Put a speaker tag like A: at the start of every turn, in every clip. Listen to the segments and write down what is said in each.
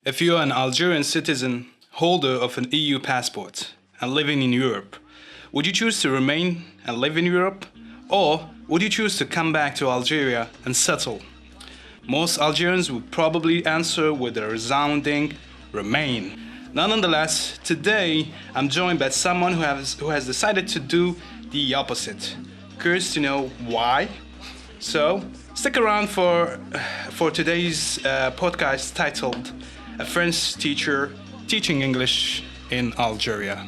A: If you're an Algerian citizen, holder of an EU passport, and living in Europe, would you choose to remain and live in Europe? Or would you choose to come back to Algeria and settle? Most Algerians would probably answer with a resounding remain. Nonetheless, today I'm joined by someone who has decided to do the opposite. Curious to know why? So stick around for today's podcast titled "A French Teacher Teaching English in Algeria."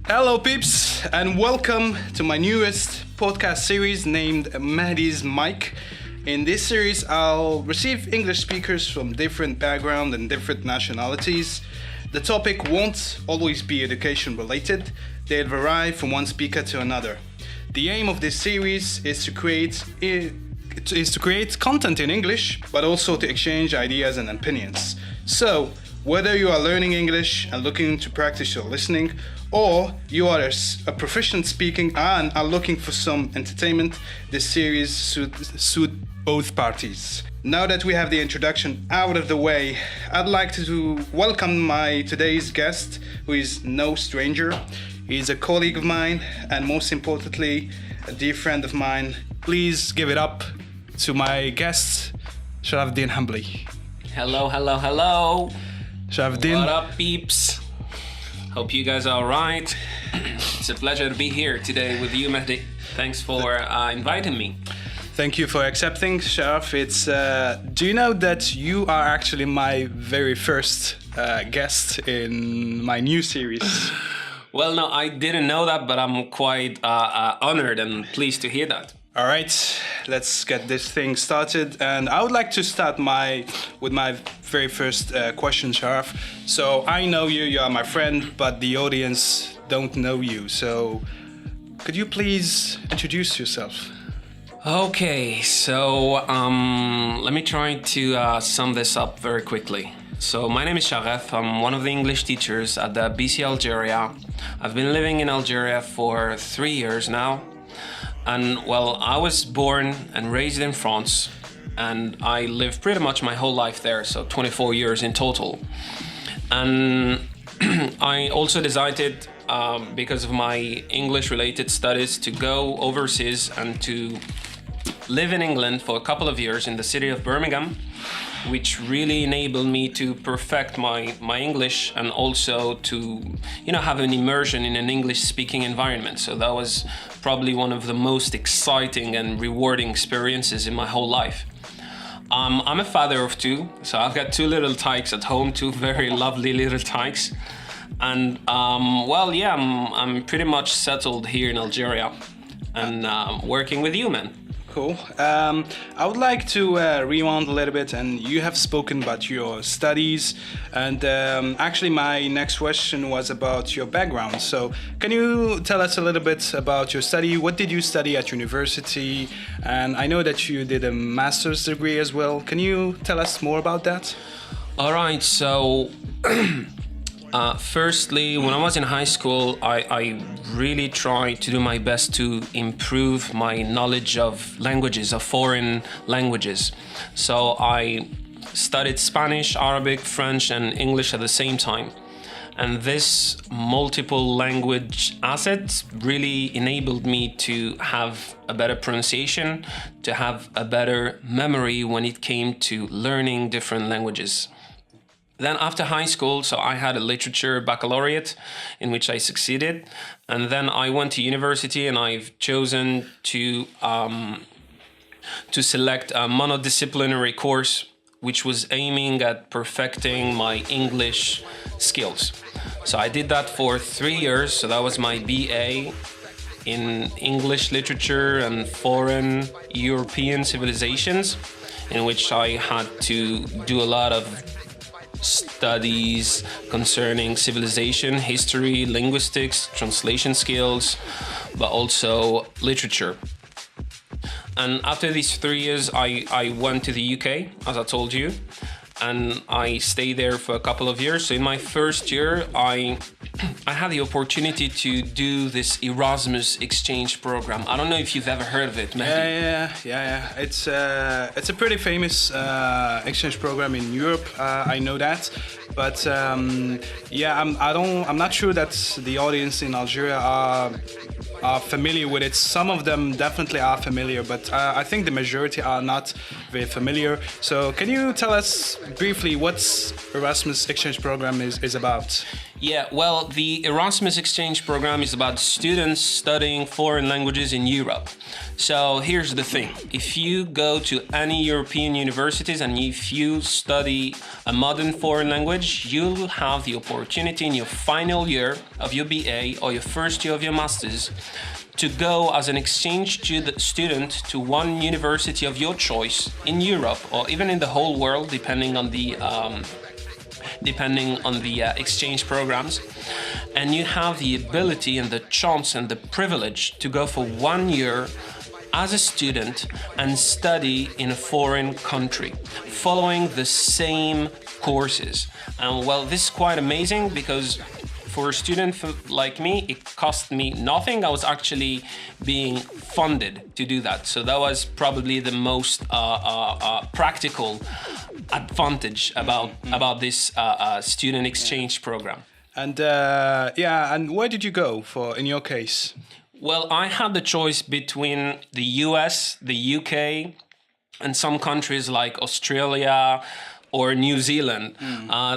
A: Hello peeps, and welcome to my newest podcast series named Mehdi'S Mic. In this series, I'll receive English speakers from different backgrounds and different nationalities. The topic won't always be education related. They'll vary from one speaker to another. The aim of this series is to create content in English, but also to exchange ideas and opinions. So, whether you are learning English and looking to practice your listening, or you are a proficient speaking and are looking for some entertainment, this series suit both parties. Now that we have the introduction out of the way, I'd like to welcome my today's guest, who is no stranger. He's a colleague of mine, and most importantly, a dear friend of mine. Please give it up to my guest, Charefeddin Hambli.
B: Hello.
A: Charefeddin.
B: What up, peeps? Hope you guys are all right. It's a pleasure to be here today with you, Mehdi. Thanks for inviting me.
A: Thank you for accepting, Charef. Do you know that you are actually my very first guest in my new series?
B: Well, no, I didn't know that, but I'm quite honored and pleased to hear that.
A: All right, let's get this thing started. And I would like to start with my very first question, Charef. So I know you are my friend, but the audience don't know you. So could you please introduce yourself?
B: Okay, so let me try to sum this up very quickly. So my name is Charef. I'm one of the English teachers at the BC Algeria. I've been living in Algeria for 3 years now. And well, I was born and raised in France, and I lived pretty much my whole life there, so 24 years in total. And I also decided, because of my English-related studies, to go overseas and to live in England for a couple of years in the city of Birmingham, which really enabled me to perfect my English and also to, have an immersion in an English-speaking environment. So that was probably one of the most exciting and rewarding experiences in my whole life. I'm a father of two, so I've got two little tykes at home, two very lovely little tykes. And I'm pretty much settled here in Algeria and working with you, man.
A: Cool. I would like to rewind a little bit, and you have spoken about your studies, and actually my next question was about your background. So can you tell us a little bit about your study? What did you study at university? And I know that you did a master's degree as well. Can you tell us more about that?
B: All right, so firstly, when I was in high school, I really tried to do my best to improve my knowledge of languages, of foreign languages. So I studied Spanish, Arabic, French, and English at the same time. And this multiple language asset really enabled me to have a better pronunciation, to have a better memory when it came to learning different languages. Then after high school, so I had a literature baccalaureate in which I succeeded. And then I went to university, and I've chosen to select a monodisciplinary course which was aiming at perfecting my English skills. So I did that for 3 years. So that was my BA in English literature and foreign European civilizations, in which I had to do a lot of studies concerning civilization, history, linguistics, translation skills, but also literature. And after these 3 years, I went to the UK, as I told you, and I stayed there for a couple of years. So in my first year, I had the opportunity to do this Erasmus exchange program. I don't know if you've ever heard of it, Mehdi.
A: Yeah. It's a pretty famous exchange program in Europe. I know that, but I'm not sure that the audience in Algeria are familiar with it. Some of them definitely are familiar, but I think the majority are not very familiar. So can you tell us briefly what Erasmus exchange program is about?
B: Yeah, well, the Erasmus exchange program is about students studying foreign languages in Europe. So here's the thing. If you go to any European universities and if you study a modern foreign language, you'll have the opportunity in your final year of your BA or your first year of your master's to go as an exchange student to one university of your choice in Europe or even in the whole world, depending on the exchange programs, and you have the ability and the chance and the privilege to go for 1 year as a student and study in a foreign country, following the same courses. And well, this is quite amazing because for a student like me, it cost me nothing. I was actually being funded to do that. So that was probably the most practical advantage about this student exchange program.
A: And and where did you go for in your case?
B: Well, I had the choice between the US, the UK, and some countries like Australia or New Zealand.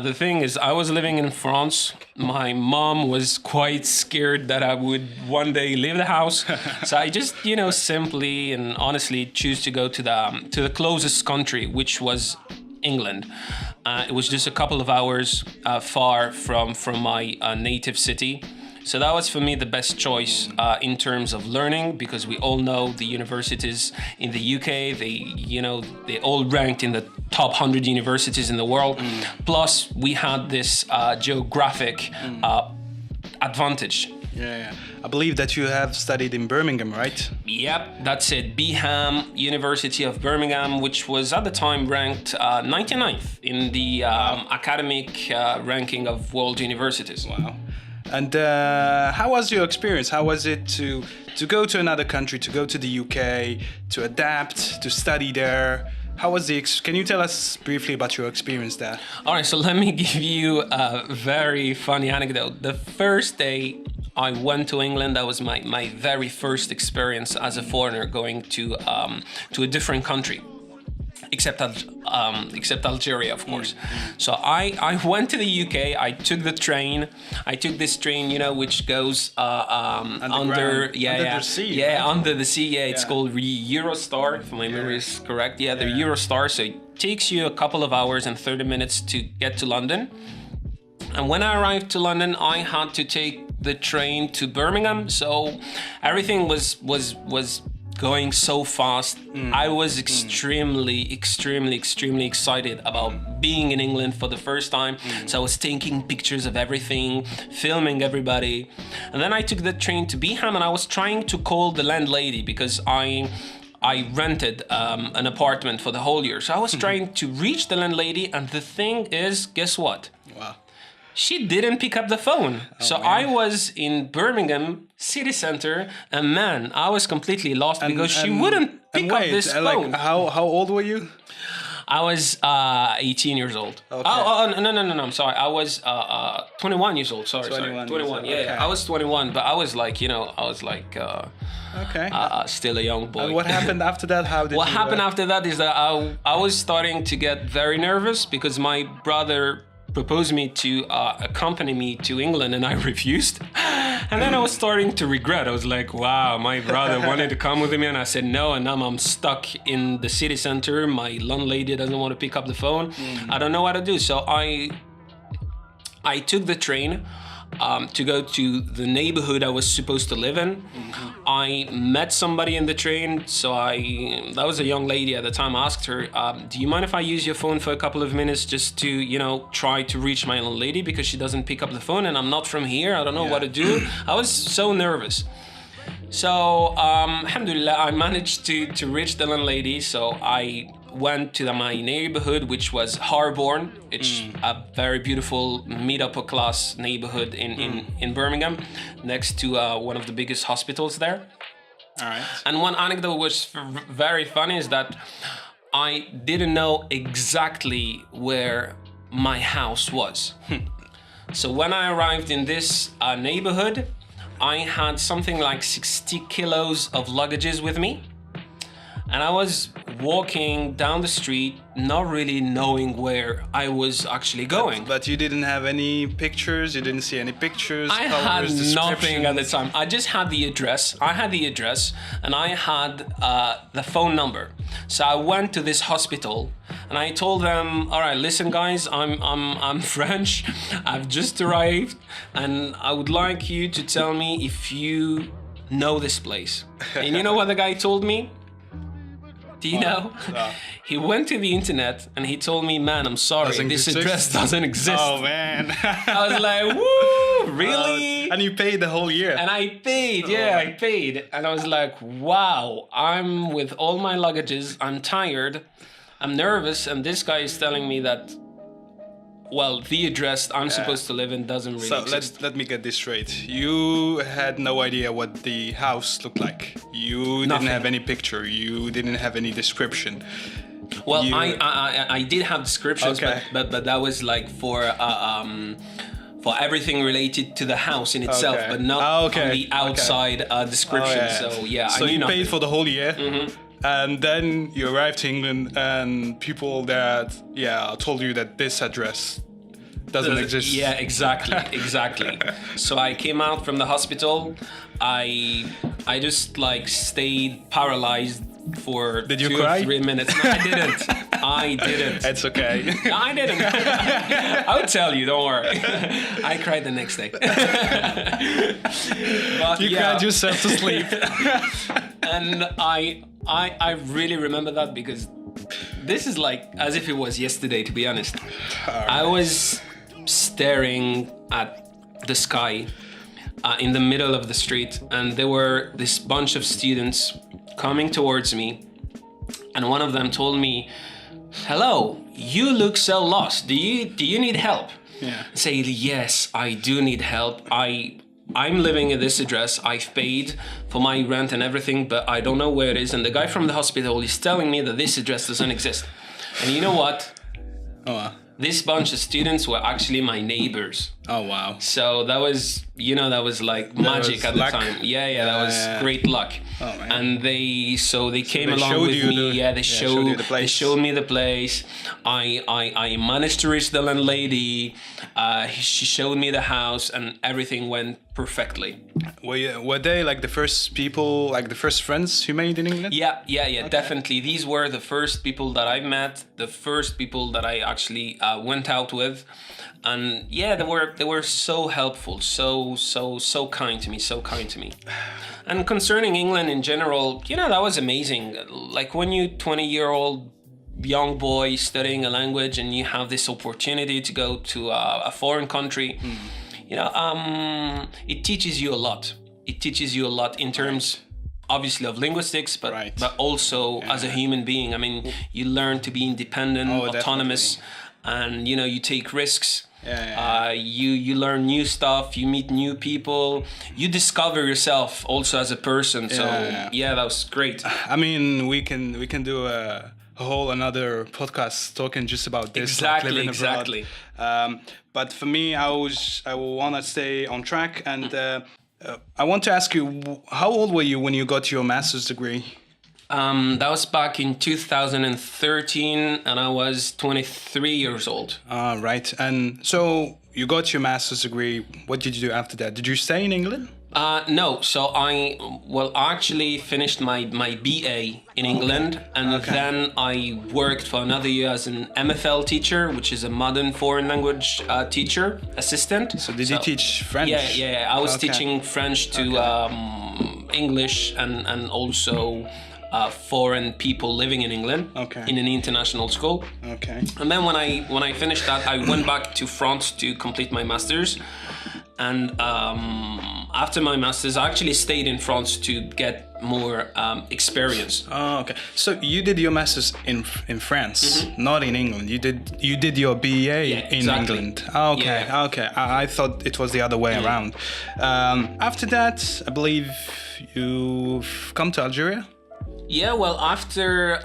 B: The thing is, I was living in France. My mom was quite scared that I would one day leave the house. So I just, simply and honestly choose to go to the closest country, which was England. It was just a couple of hours far from my native city. So that was for me the best choice in terms of learning, because we all know the universities in the UK, they all ranked in the top 100 universities in the world. Plus we had this geographic advantage.
A: Yeah. I believe that you have studied in Birmingham, right?
B: Yep, that's it. BHAM, University of Birmingham, which was at the time ranked 99th in the academic ranking of world universities.
A: Wow. And how was your experience? How was it to go to another country, to go to the UK, to adapt, to study there? How was can you tell us briefly about your experience there?
B: All right, so let me give you a very funny anecdote. The first day I went to England, that was my very first experience as a foreigner going to a different country. Except Algeria, of course. So I went to the UK. I took the train. I took this train, which goes under the sea. Yeah, right? Under the sea. Yeah, it's called Eurostar, if my memory is correct. Yeah, the Eurostar. So it takes you a couple of hours and 30 minutes to get to London. And when I arrived to London, I had to take the train to Birmingham. So everything was going so fast. I was extremely excited about being in England for the first time. So I was taking pictures of everything, filming everybody. And then I took the train to Beeham and I was trying to call the landlady because I rented an apartment for the whole year. So I was trying to reach the landlady, and the thing is, guess what?
A: Wow.
B: She didn't pick up the phone. So man. I was in Birmingham city center, and man, I was completely lost because she wouldn't pick up this phone.
A: How old were you?
B: I was 18 years old. Okay. No, I'm sorry. I was 21 years old. Sorry. 21. Yeah, okay. I was 21, but I was like, still a young boy.
A: And what happened after that?
B: What happened after that is that I was starting to get very nervous because my brother proposed me to accompany me to England, and I refused. And then I was starting to regret. I was like, wow, my brother wanted to come with me, and I said no, and now I'm stuck in the city center. My landlady doesn't want to pick up the phone. I don't know what to do. So I took the train to go to the neighborhood I was supposed to live in. I met somebody in the train, that was a young lady at the time. I asked her, do you mind if I use your phone for a couple of minutes just to, try to reach my old lady because she doesn't pick up the phone and I'm not from here, I don't know what to do. I was so nervous. So, alhamdulillah, I managed to reach the landlady. So I went to my neighborhood, which was Harborne. It's a very beautiful mid-upper class neighborhood in Birmingham, next to one of the biggest hospitals there.
A: All right.
B: And one anecdote was very funny is that I didn't know exactly where my house was. So when I arrived in this neighborhood, I had something like 60 kilos of luggages with me. And I was walking down the street, not really knowing where I was actually going.
A: But you didn't have any pictures? You didn't see any pictures?
B: I had
A: colors,
B: nothing at the
A: descriptions?
B: time. I just had the address. And I had the phone number. So I went to this hospital and I told them, all right, listen guys, I'm French. I've just arrived and I would like you to tell me if you know this place. And you know what the guy told me? Do you know? He went to the internet and he told me, man, I'm sorry,
A: Doesn't
B: this
A: exist?
B: address doesn't exist.
A: Oh, man.
B: I was like, woo, really?
A: And you paid the whole year.
B: And I paid, I paid. And I was like, wow, I'm with all my luggages, I'm tired, I'm nervous, and this guy is telling me that, well, the address I'm supposed to live in doesn't really
A: So
B: exist.
A: let me get this straight. You had no idea what the house looked like. You didn't
B: Nothing.
A: have any picture. You didn't have any description.
B: Well,
A: you-
B: I did have descriptions,
A: Okay.
B: but that was like for everything related to the house in itself,
A: Okay.
B: but not
A: Ah, okay.
B: on the outside description. So yeah,
A: So
B: I knew
A: you
B: nothing.
A: paid for the whole year, and then you arrived to England, and people that told you that this address doesn't exist.
B: Yeah, exactly. So I came out from the hospital. I just like stayed paralyzed for
A: Did you
B: 2
A: cry?
B: or 3 minutes. No, I didn't.
A: It's okay.
B: No, I didn't. I'll tell you, don't worry. I cried the next day. But
A: You cried yourself to sleep.
B: and I really remember that because this is like as if it was yesterday, to be honest. I was staring at the sky in the middle of the street, and there were this bunch of students coming towards me, and one of them told me, "Hello, you look so lost. Do you need help?"
A: Yeah.
B: I say, "Yes, I do need help. I'm living at this address. I've paid for my rent and everything, but I don't know where it is. And the guy from the hospital is telling me that this address doesn't exist." And you know what?
A: Oh, wow.
B: This bunch of students were actually my neighbors.
A: Oh, wow.
B: So that was, like magic
A: was
B: at the
A: luck.
B: time. Yeah, that was
A: Yeah.
B: great luck.
A: Oh, man.
B: And they came
A: they
B: along
A: showed
B: with
A: you
B: me.
A: the-
B: They
A: showed
B: showed
A: you the place.
B: They showed me the place. I managed to reach the landlady. She showed me the house, and everything went perfectly.
A: Were they like the first people, like the first friends you made in England?
B: Yeah, definitely. These were the first people that I met, the first people that I actually went out with, and yeah, they were so helpful, so kind to me, And concerning England in general, that was amazing. Like when you 20-year-old young boy studying a language and you have this opportunity to go to a foreign country. It teaches you a lot. It teaches you a lot in terms, obviously, of linguistics, but
A: Right.
B: but also as a human being. I mean, you learn to be independent, autonomous, and you take risks. You learn new stuff. You meet new people. You discover yourself also as a person. So that was great.
A: I mean, we can do a whole another podcast talking just about this.
B: Exactly,
A: like living abroad.
B: exactly.
A: But for me, I want to stay on track, and I want to ask you, how old were you when you got your master's degree?
B: That was back in 2013, and I was 23 years old.
A: Right. And so you got your master's degree. What did you do after that? Did you stay in England?
B: No, so I actually finished my BA in England, and then I worked for another year as an MFL teacher, which is a modern foreign language teacher assistant.
A: So did you teach French?
B: Yeah. I was teaching French to English and also foreign people living in England in an international school.
A: Okay.
B: And then when I finished that, I went back to France to complete my master's. And after my master's, I actually stayed in France to get more experience.
A: Oh, okay. So you did your masters in France, not in England. You did your BA in
B: exactly.
A: England. Okay,
B: Yeah.
A: okay. I thought it was the other way around. After that, I believe you've come to Algeria.
B: Yeah, well, after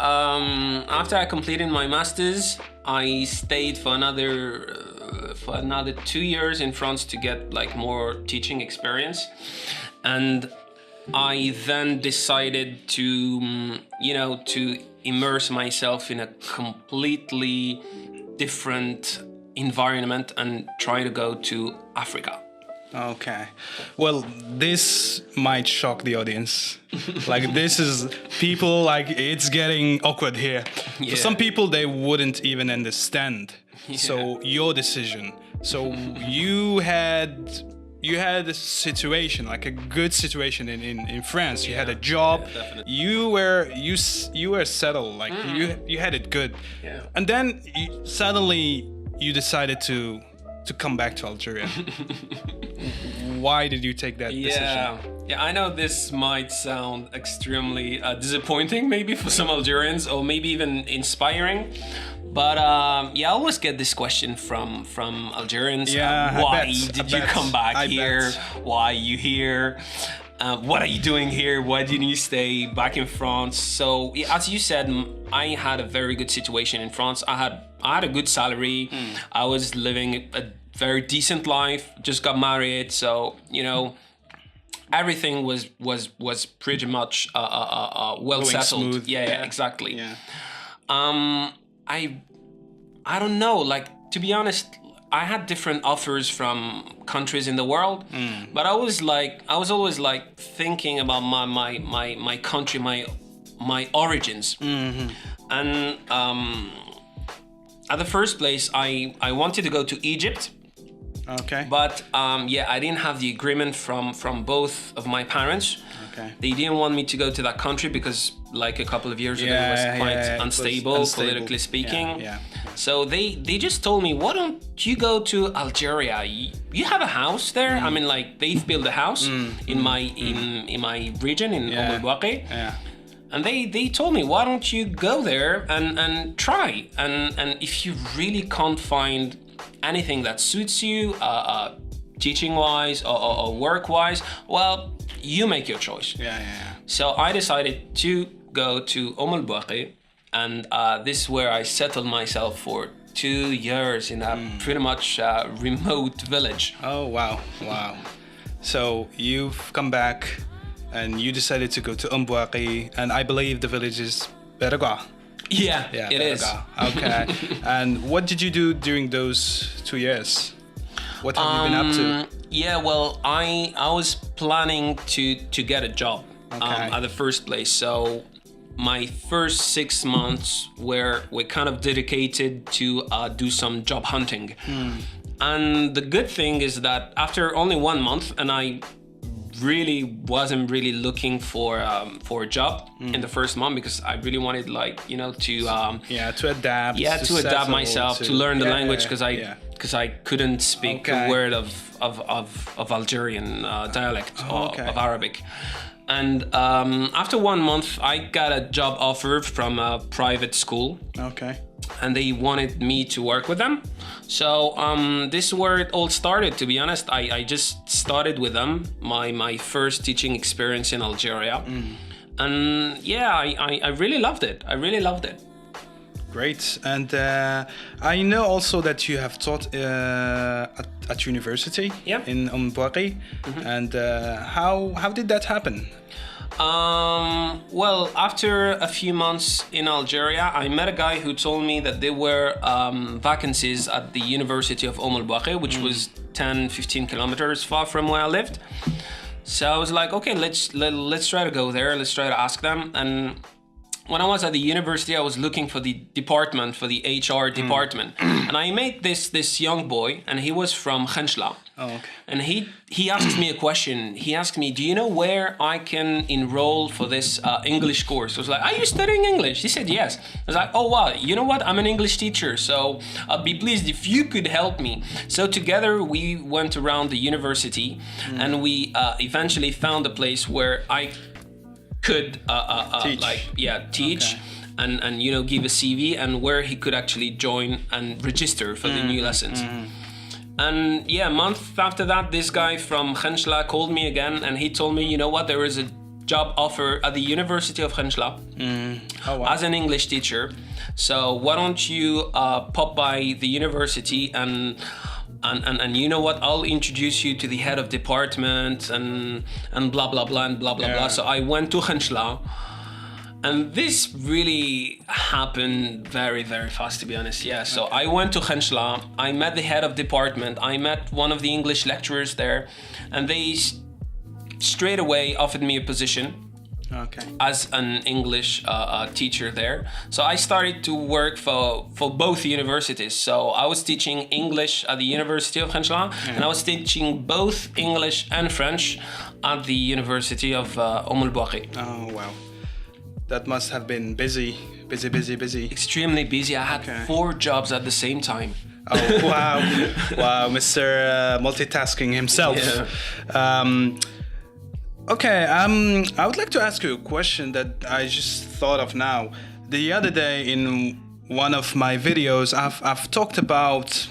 B: I completed my masters, I stayed for another 2 years in France to get like more teaching experience, and I then decided to to immerse myself in a completely different environment and try to go to Africa.
A: Okay. Well, this might shock the audience. Like, this is people, like, it's getting awkward here.
B: Yeah.
A: For some people, they wouldn't even understand. Yeah. So your decision. So you had a situation, like a good situation in France. You had a job.
B: Yeah, definitely.
A: You were settled. Like you had it good.
B: Yeah.
A: And then suddenly you decided to come back to Algeria. Why did you take that decision?
B: Yeah, I know this might sound extremely disappointing maybe for some Algerians, or maybe even inspiring, but I always get this question from Algerians. Why did you come back here? Why are you here? What are you doing here? Why didn't you stay back in France? So as you said, I had a very good situation in France. I had a good salary. I was living a very decent life. Just got married, so everything was pretty much well settled.
A: Smooth.
B: Yeah, exactly.
A: Yeah.
B: I don't know. Like, to be honest, I had different offers from countries in the world, but I was always like thinking about my country, my origins, and at the first place, I wanted to go to Egypt.
A: Okay.
B: But I didn't have the agreement from both of my parents.
A: Okay.
B: They didn't want me to go to that country because, like a couple of years ago, it was quite unstable, politically speaking.
A: Yeah.
B: So they just told me, why don't you go to Algeria? You have a house there. I mean, like, they've built a house in my region in Bouaqi.
A: Yeah.
B: And they told me, why don't you go there and try? And if you really can't find anything that suits you, teaching-wise or work-wise, well, you make your choice.
A: Yeah.
B: So I decided to go to Bouaqi, and this is where I settled myself for 2 years in a pretty much remote village.
A: Oh, wow. So you've come back and you decided to go to Bouaqi, and I believe the village is Berga.
B: Yeah, it is.
A: Okay. And what did you do during those 2 years? What have you been up to?
B: Yeah, well, I was planning to get a job at the first place. So my first 6 months were kind of dedicated to do some job hunting. And the good thing is that after only 1 month, and I really wasn't looking for a job in the first month, because I really wanted to adapt. To adapt myself, to learn the language, because I couldn't speak a word of Algerian dialect of Arabic. And after 1 month, I got a job offer from a private school.
A: Okay.
B: And they wanted me to work with them. So this is where it all started, to be honest. I just started with them, my first teaching experience in Algeria. And I really loved it.
A: Great. And I know also that you have taught at university in Bouaqi. And how did that happen?
B: Well, after a few months in Algeria, I met a guy who told me that there were vacancies at the University of Bouaqi, which was 10-15 kilometers far from where I lived. So I was like, okay, let's try to go there. Let's try to ask them. And when I was at the university, I was looking for the department, for the HR department. And I met this young boy, and he was from Khenchla.
A: Oh, okay.
B: And he asked me a question. He asked me, do you know where I can enroll for this English course? I was like, are you studying English? He said, yes. I was like, oh, wow, you know what? I'm an English teacher, so I'd be pleased if you could help me. So together we went around the university, and we eventually found a place where I could teach.
A: Okay.
B: And you know, give a CV, and where he could actually join and register for the new lessons. And yeah, a month after that, this guy from Khenchla called me again, and he told me, you know what, there is a job offer at the University of Khenchla as an English teacher. So why don't you pop by the university and you know what, I'll introduce you to the head of department and blah blah blah and blah blah blah. So I went to Khenchla. And this really happened very, very fast, to be honest. Yeah, so I went to Khenchla, I met the head of department, I met one of the English lecturers there, and they straight away offered me a position as an English teacher there. So I started to work for both universities. So I was teaching English at the University of Khenchla, and I was teaching both English and French at the University of Bouaqi.
A: Oh, wow. That must have been busy.
B: Extremely busy. I had 4 jobs at the same time.
A: Oh, wow. Wow, Mr. Multitasking himself.
B: Yeah.
A: I would like to ask you a question that I just thought of now. The other day in one of my videos, I've talked about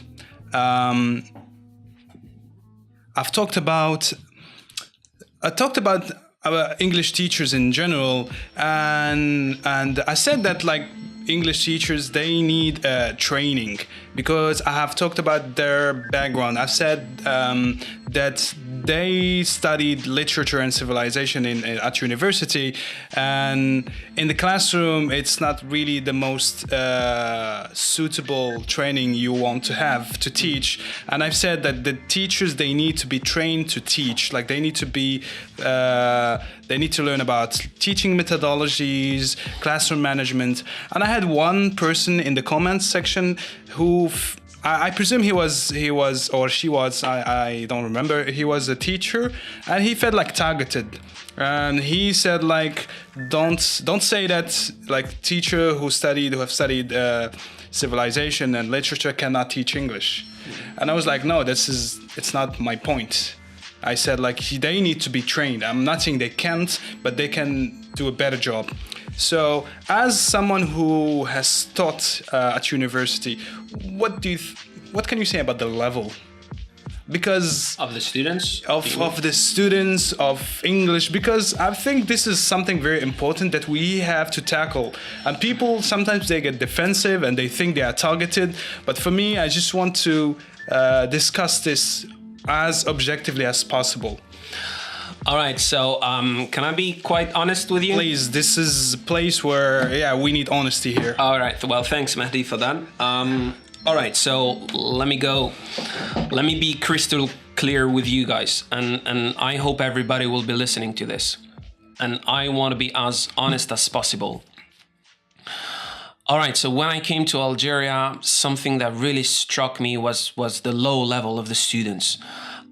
A: English teachers in general, and I said that like English teachers, they need training, because I have talked about their background. I've said that they studied literature and civilization at university, and in the classroom it's not really the most suitable training you want to have to teach. And I've said that the teachers, they need to be trained to teach. Like they need to learn about teaching methodologies, classroom management. And I had one person in the comments section who I presume he was or she was, I don't remember, he was a teacher, and he felt like targeted. And he said like, don't say that like teacher who have studied civilization and literature cannot teach English. And I was like, no, it's not my point. I said like they need to be trained. I'm not saying they can't, but they can do a better job. So as someone who has taught at university, what can you say about the level? Because
B: of the students?
A: Of the students of English, because I think this is something very important that we have to tackle. And people, sometimes they get defensive and they think they are targeted. But for me, I just want to discuss this as objectively as possible.
B: All right, so can I be quite honest with you?
A: Please, this is a place where, we need honesty here.
B: All right, well, thanks, Mehdi, for that. All right, so let me be crystal clear with you guys, and I hope everybody will be listening to this. And I want to be as honest as possible. All right, so when I came to Algeria, something that really struck me was the low level of the students.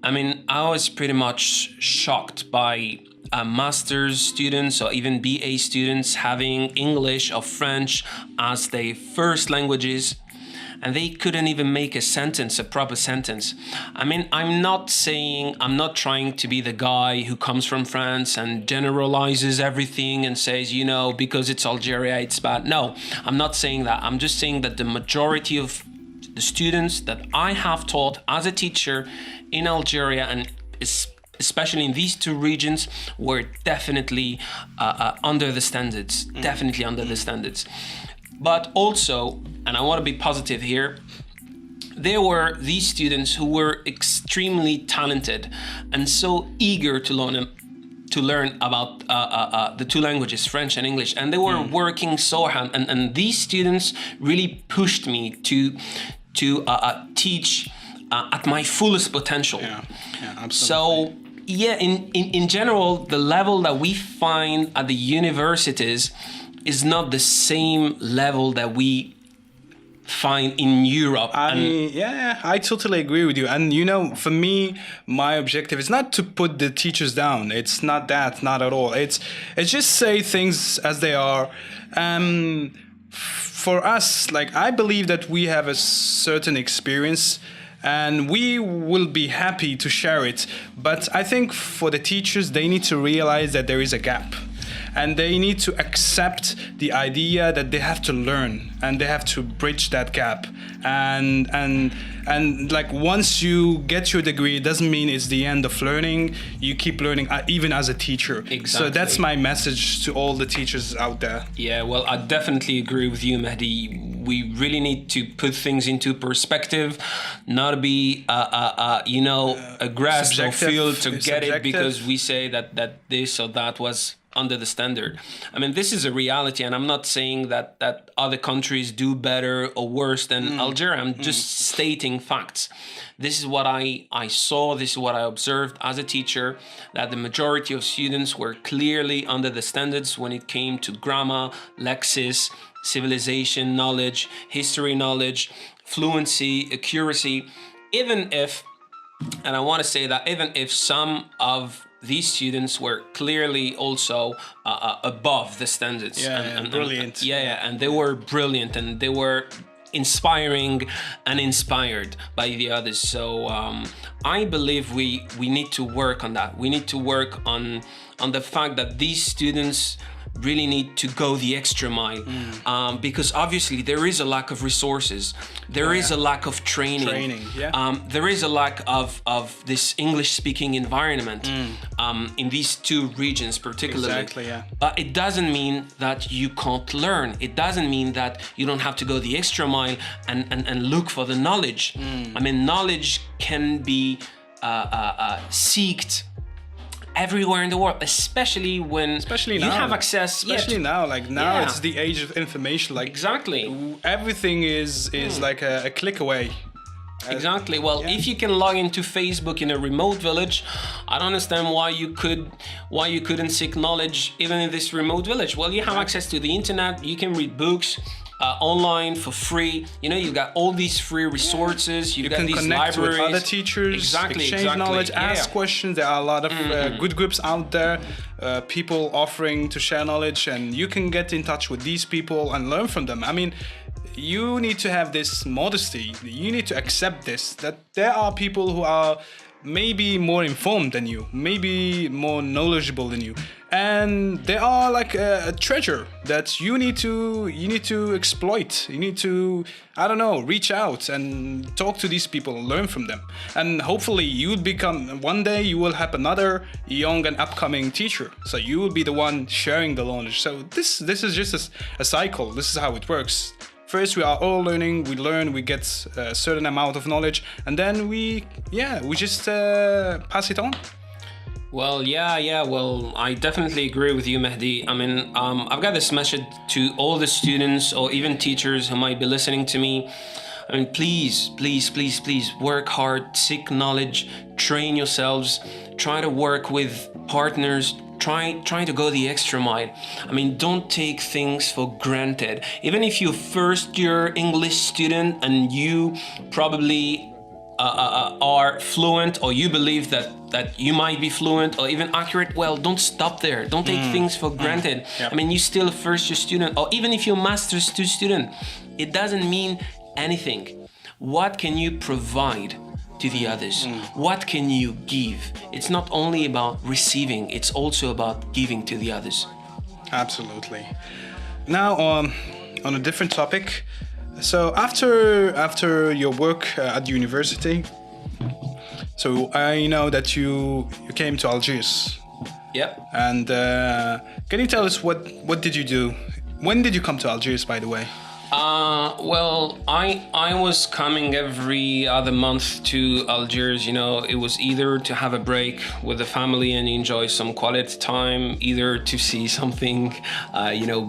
B: I mean, I was pretty much shocked by master's students or even BA students having English or French as their first languages, and they couldn't even make a proper sentence. I mean, I'm not trying to be the guy who comes from France and generalizes everything and says, because it's Algeria, it's bad. No, I'm not saying that. I'm just saying that the majority of the students that I have taught as a teacher in Algeria, and especially in these 2 regions, were definitely under the standards, definitely under the standards. But also, and I want to be positive here, there were these students who were extremely talented and so eager to learn about the 2 languages, French and English, and they were working so hard. And these students really pushed me to teach at my fullest potential.
A: Yeah, absolutely.
B: So, in general, the level that we find at the universities is not the same level that we find in Europe.
A: Yeah, I totally agree with you. And for me, my objective is not to put the teachers down. It's not that, not at all. It's just say things as they are. For us, like, I believe that we have a certain experience and we will be happy to share it. But I think for the teachers, they need to realize that there is a gap. And they need to accept the idea that they have to learn and they have to bridge that gap. And like, once you get your degree, it doesn't mean it's the end of learning. You keep learning even as a teacher.
B: Exactly.
A: So that's my message to all the teachers out there.
B: Yeah, well, I definitely agree with you, Mehdi. We really need to put things into perspective, not be a grass or field to get it because we say that this or that was under the standard. I mean, this is a reality, and I'm not saying that other countries do better or worse than Algeria. I'm just stating facts. This is what I saw, this is what I observed as a teacher, that the majority of students were clearly under the standards when it came to grammar, lexis, civilization knowledge, history knowledge, fluency, accuracy, even if, and I want to say that even if some of these students were clearly also above the standards.
A: And brilliant.
B: And they were brilliant and they were inspiring and inspired by the others. So I believe we need to work on that. We need to work on the fact that these students really need to go the extra mile because obviously there is a lack of resources, there is a lack of training, there is a lack of this English-speaking environment in these two regions particularly.
A: Exactly, yeah.
B: But it doesn't mean that you can't learn. It doesn't mean that you don't have to go the extra mile and look for the knowledge. I mean, knowledge can be seeked everywhere in the world, especially when you
A: now.
B: have access.
A: Especially now, like now it's the age of information. Like
B: exactly,
A: everything is like a click away.
B: Exactly. Well, if you can log into Facebook in a remote village, I don't understand why you couldn't seek knowledge even in this remote village. Well, you have access to the internet. You can read books online for free. You got all these free resources. You got
A: can
B: these
A: connect
B: libraries.
A: with other teachers, exchange knowledge, ask questions. There are a lot of good groups out there, people offering to share knowledge, and you can get in touch with these people and learn from them. I mean, you need to have this modesty. You need to accept this, that there are people who are maybe more informed than you, maybe more knowledgeable than you, and they are like a treasure that you need to exploit. You need to, I don't know, reach out and talk to these people, learn from them, and hopefully one day you will have another young and upcoming teacher, so you will be the one sharing the knowledge. So this is just a cycle. This is how it works. First, we are all learning, we learn, we get a certain amount of knowledge, and then we just pass it on.
B: Well, well, I definitely agree with you, Mehdi. I mean, I've got this message to all the students or even teachers who might be listening to me. I mean, please work hard, seek knowledge, train yourselves, try to work with partners, try to go the extra mile. I mean, don't take things for granted. Even if you're first year English student and you probably are fluent, or you believe that you might be fluent or even accurate, well, don't stop there. Don't take things for granted. Yep. I mean, you're still a first year student, or even if you're a master's student, it doesn't mean anything. What can you provide to the others? What can you give? It's not only about receiving, it's also about giving to the others.
A: Absolutely. Now, on a different topic. So after your work at university, so I know that you came to Algiers.
B: Yep.
A: And can you tell us what did you do? When did you come to Algiers, by the way?
B: Well, I was coming every other month to Algiers. It was either to have a break with the family and enjoy some quality time, either to see something,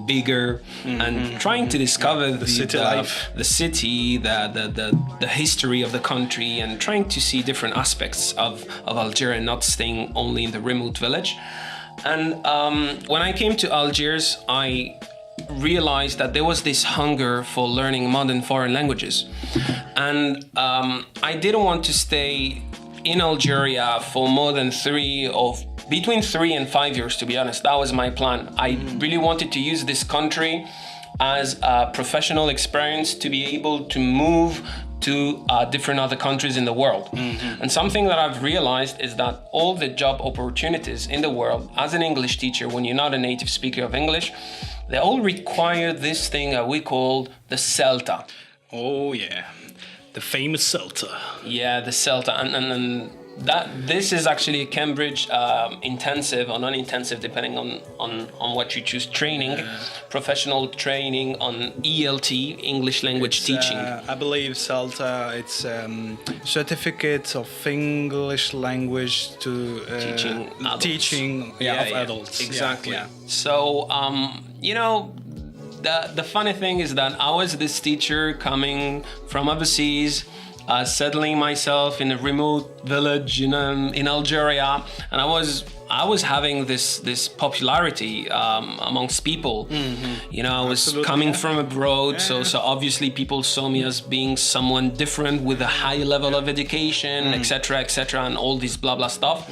B: bigger, and trying to discover the
A: city life,
B: the city, the history of the country, and trying to see different aspects of Algeria, not staying only in the remote village. And when I came to Algiers, I realized that there was this hunger for learning modern foreign languages. And I didn't want to stay in Algeria for more than between 3 and 5 years, to be honest. That was my plan. I really wanted to use this country as a professional experience to be able to move to different other countries in the world. And something that I've realized is that all the job opportunities in the world as an English teacher, when you're not a native speaker of English, they all require this thing that we call the CELTA.
A: Oh yeah, the famous CELTA.
B: Yeah, the CELTA, and this is actually a Cambridge intensive or non-intensive, depending on what you choose, training, professional training on ELT, English language teaching.
A: I believe CELTA, it's certificate of English language to teaching of adults.
B: Exactly.
A: Yeah.
B: So, the funny thing is that I was this teacher coming from overseas, settling myself in a remote village in Algeria, and I was having this popularity amongst people. I was coming from abroad, so obviously people saw me as being someone different with a high level of education, etc., and all this blah blah stuff.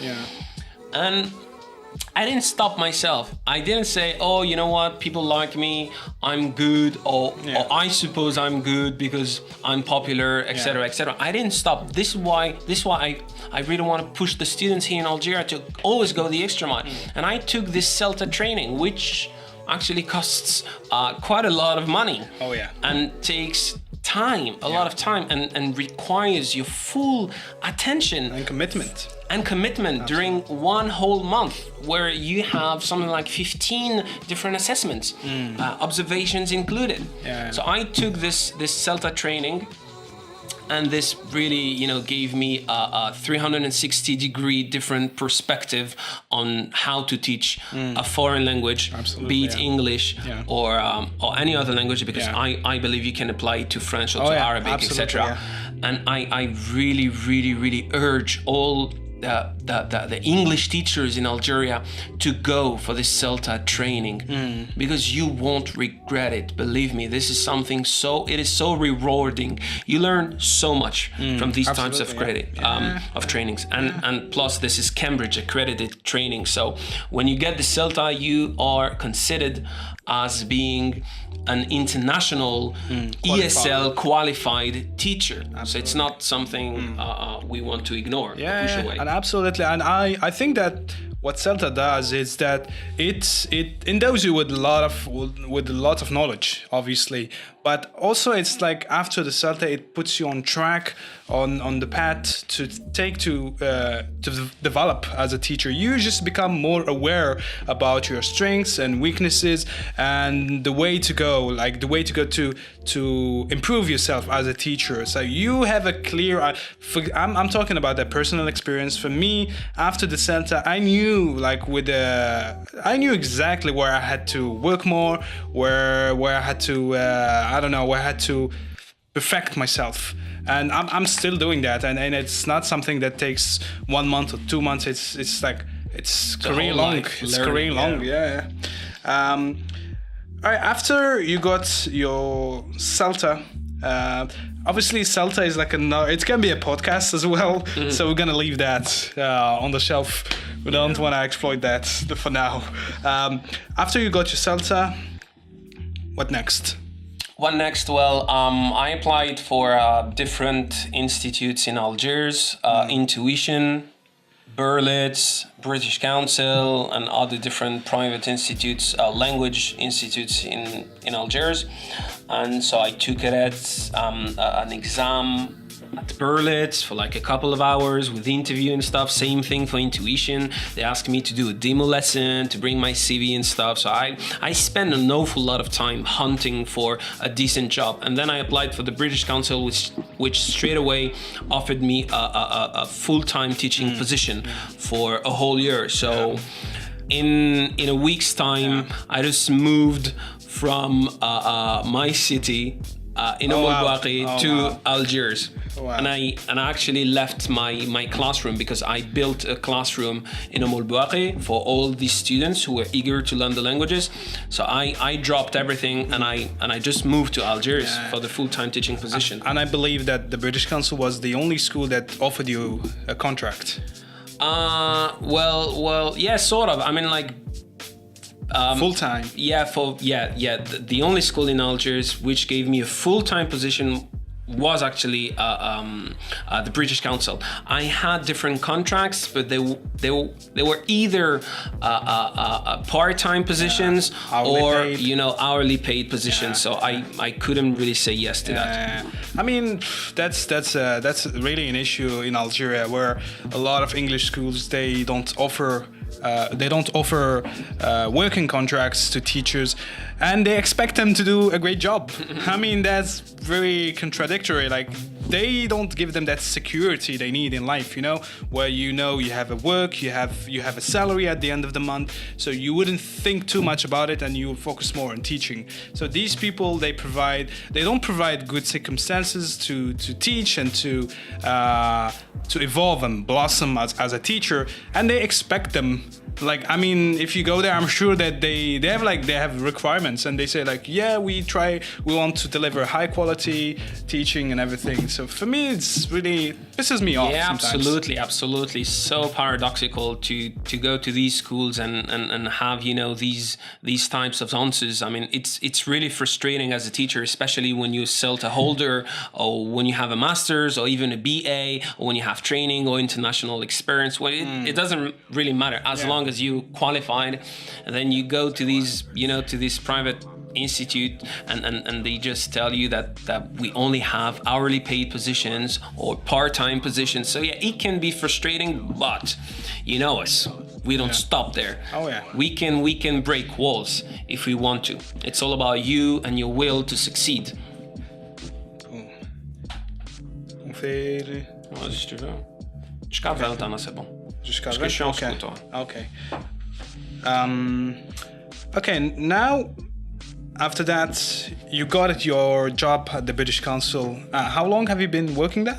B: And I didn't stop myself. I didn't say, oh, you know what, people like me, I'm good, or I suppose I'm good because I'm popular, etc., etc. I didn't stop. This is why I really want to push the students here in Algeria to always go the extra mile. And I took this CELTA training, which actually costs quite a lot of money.
A: Oh yeah.
B: And takes time, a lot of time, and requires your full attention
A: and commitment.
B: Absolutely. During one whole month, where you have something like 15 different assessments, observations included. So I took this CELTA training, and this really, gave me a 360-degree different perspective on how to teach a foreign language, be it English or any other language, because I believe you can apply it to French or to Arabic, etc. And I really, really, really urge all the English teachers in Algeria to go for this CELTA training, because you won't regret it. Believe me, this is something it is so rewarding. You learn so much from these types of of trainings, and plus this is Cambridge accredited training. So when you get the CELTA, you are considered as being an international ESL qualified teacher. So it's not something we want to ignore or push away.
A: And absolutely. And I think that what CELTA does is that it endows you with a lot of knowledge, obviously, but also it's like after the CELTA, it puts you on track, on the path to develop as a teacher. You just become more aware about your strengths and weaknesses and the way to go to improve yourself as a teacher. So you have a clear. I'm talking about that personal experience. For me, after the CELTA, I knew exactly where I had to work more, where I had to where I had to perfect myself, and I'm still doing that, and it's not something that takes 1 month or 2 months. It's career long. It's career long. All right, after you got your CELTA, obviously CELTA is it can be a podcast as well, so we're gonna leave that on the shelf. We don't want to exploit that for now. After you got your CELTA, what next?
B: What next? Well, I applied for different institutes in Algiers, Intuition, Berlitz, British Council, and other different private institutes, language institutes in Algiers. And so I took it at an exam at Berlitz for a couple of hours with interview and stuff. Same thing for Intuition. They asked me to do a demo lesson, to bring my CV and stuff. So I spent an awful lot of time hunting for a decent job. And then I applied for the British Council, which straight away offered me a full-time teaching position for a whole year. So in a week's time, I just moved from my city in Bouaqi to Algiers.
A: Wow.
B: And I actually left my classroom because I built a classroom in Bouaqi for all these students who were eager to learn the languages. So I dropped everything and I just moved to Algiers for the full-time teaching position.
A: And I believe that the British Council was the only school that offered you a contract.
B: Well, yeah, sort of. I mean, like.
A: Full-time.
B: Yeah, the only school in Algiers which gave me a full-time position was actually the British Council. I had different contracts, but they were either part-time positions or
A: paid.
B: Hourly paid positions. So I couldn't really say yes to that.
A: I mean, that's really an issue in Algeria, where a lot of English schools they don't offer working contracts to teachers, and they expect them to do a great job. I mean, that's very contradictory. Like, they don't give them that security they need in life, where you have a work, you have a salary at the end of the month, so you wouldn't think too much about it and you focus more on teaching. So these people, they don't provide good circumstances to teach and to evolve and blossom as a teacher, and they expect them. Like, I mean, if you go there, I'm sure that they have requirements, and they say like, yeah, we want to deliver high quality teaching and everything. So for me, it's really pisses me off.
B: Yeah,
A: sometimes.
B: absolutely. So paradoxical to go to these schools and have these types of answers. I mean, it's really frustrating as a teacher, especially when you're CELTA holder, or when you have a master's, or even a BA, or when you have training or international experience. Well, it doesn't really matter as long as you qualified, and then you go to these private institute and they just tell you that we only have hourly paid positions or part-time positions. So yeah, it can be frustrating, but you know us, we don't stop there.
A: Oh yeah,
B: we can break walls if we want to. It's all about you and your will to succeed.
A: On fait
B: Jusqu'à 20 ans, c'est bon.
A: Jusqu'à
B: Parce que je suis en
A: okay.
B: scooter.
A: Okay. Okay, now after that, you got your job at the British Council. How long have you been working there?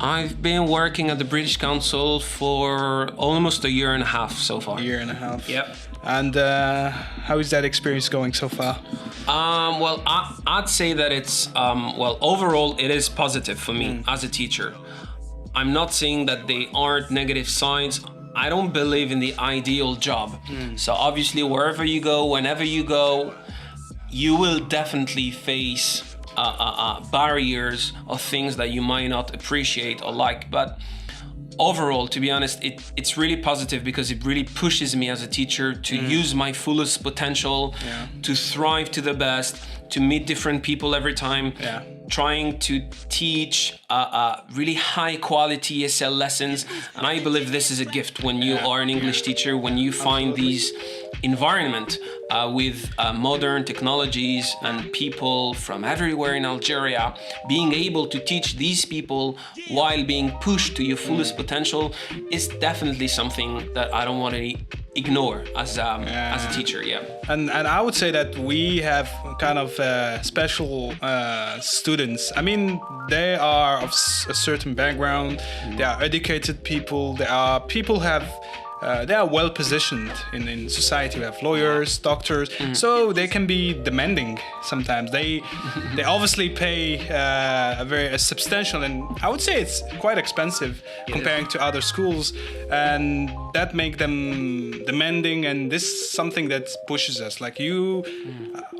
B: I've been working at the British Council for almost a year and a half so far.
A: A year and a half.
B: Yep.
A: And how is that experience going so far?
B: Well, I'd say that it's, overall, it is positive for me as a teacher. I'm not saying that they aren't negative sides. I don't believe in the ideal job. So obviously, wherever you go, whenever you go, you will definitely face barriers or things that you might not appreciate or like. But overall, to be honest, it's really positive because it really pushes me as a teacher to use my fullest potential, to thrive to the best, to meet different people every time, trying to teach really high quality ESL lessons. And I believe this is a gift when you are an English teacher, when you find these environment with modern technologies and people from everywhere in Algeria, being able to teach these people while being pushed to your fullest potential is definitely something that I don't want to ignore as a teacher.
A: And I would say that we have kind of special students. I mean, they are of a certain background, they are educated people, they are well positioned in society. We have lawyers, doctors, so they can be demanding sometimes. They obviously pay a substantial, and I would say it's quite expensive comparing to other schools, and that make them demanding. And this is something that pushes us. Like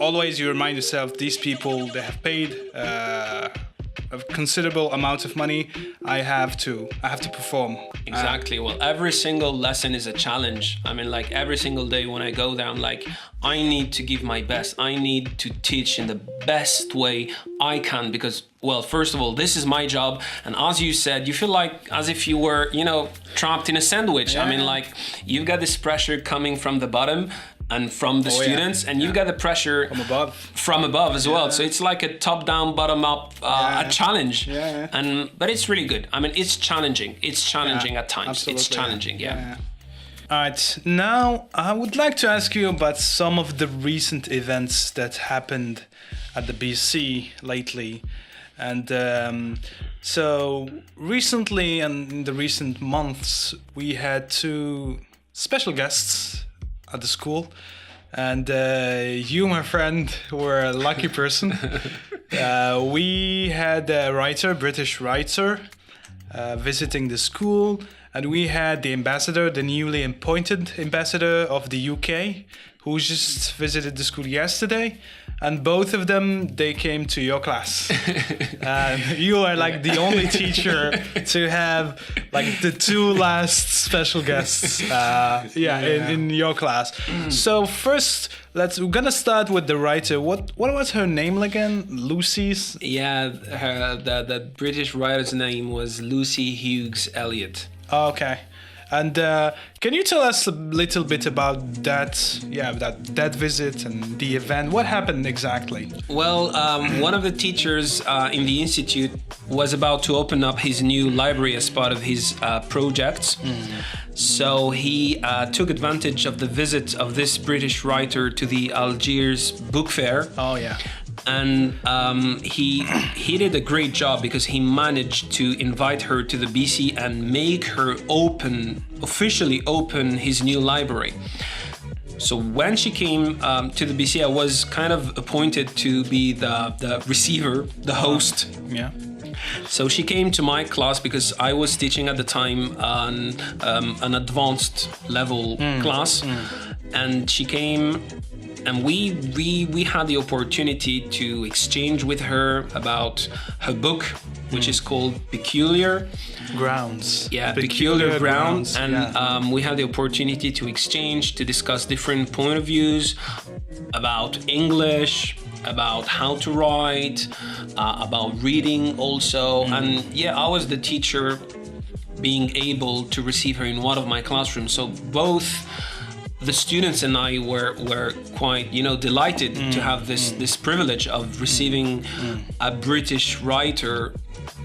A: always you remind yourself, these people, they have paid a considerable amount of money. I have to perform.
B: Exactly. Well, every single lesson is a challenge. I mean, like every single day when I go there, I'm like, I need to give my best. I need to teach in the best way I can because, well, first of all, this is my job. And as you said, you feel like as if you were, trapped in a sandwich. I mean, like you've got this pressure coming from the bottom and from the students, and you've got the pressure from above as well. So it's like a top-down, bottom-up a challenge. But it's really good. I mean, it's challenging. It's challenging at times.
A: Absolutely.
B: It's challenging.
A: Alright, now I would like to ask you about some of the recent events that happened at the BC lately. And so recently and in the recent months, we had two special guests at the school. And you, my friend, were a lucky person. We had a writer, British writer, visiting the school. And we had the ambassador, the newly appointed ambassador of the UK, who just visited the school yesterday. And both of them, they came to your class. You are like the only teacher to have like the two last special guests in your class. So first, we're gonna start with the writer. What was her name again? Lucy's?
B: Yeah, the British writer's name was Lucy Hughes Elliott.
A: Okay. And can you tell us a little bit about that visit and the event? What happened exactly?
B: Well, one of the teachers in the institute was about to open up his new library as part of his projects. So he took advantage of the visit of this British writer to the Algiers book fair.
A: Oh, yeah.
B: And he did a great job because he managed to invite her to the BC and make her officially open his new library. So when she came to the BC, I was kind of appointed to be the receiver, the host.
A: Yeah.
B: So she came to my class because I was teaching at the time an advanced level class, and she came. And we had the opportunity to exchange with her about her book, which is called Peculiar
A: Grounds.
B: Yeah, Peculiar Grounds. And we had the opportunity to exchange, to discuss different point of views about English, about how to write, about reading also. And I was the teacher being able to receive her in one of my classrooms. So both the students and I were quite, delighted to have this privilege of receiving a British writer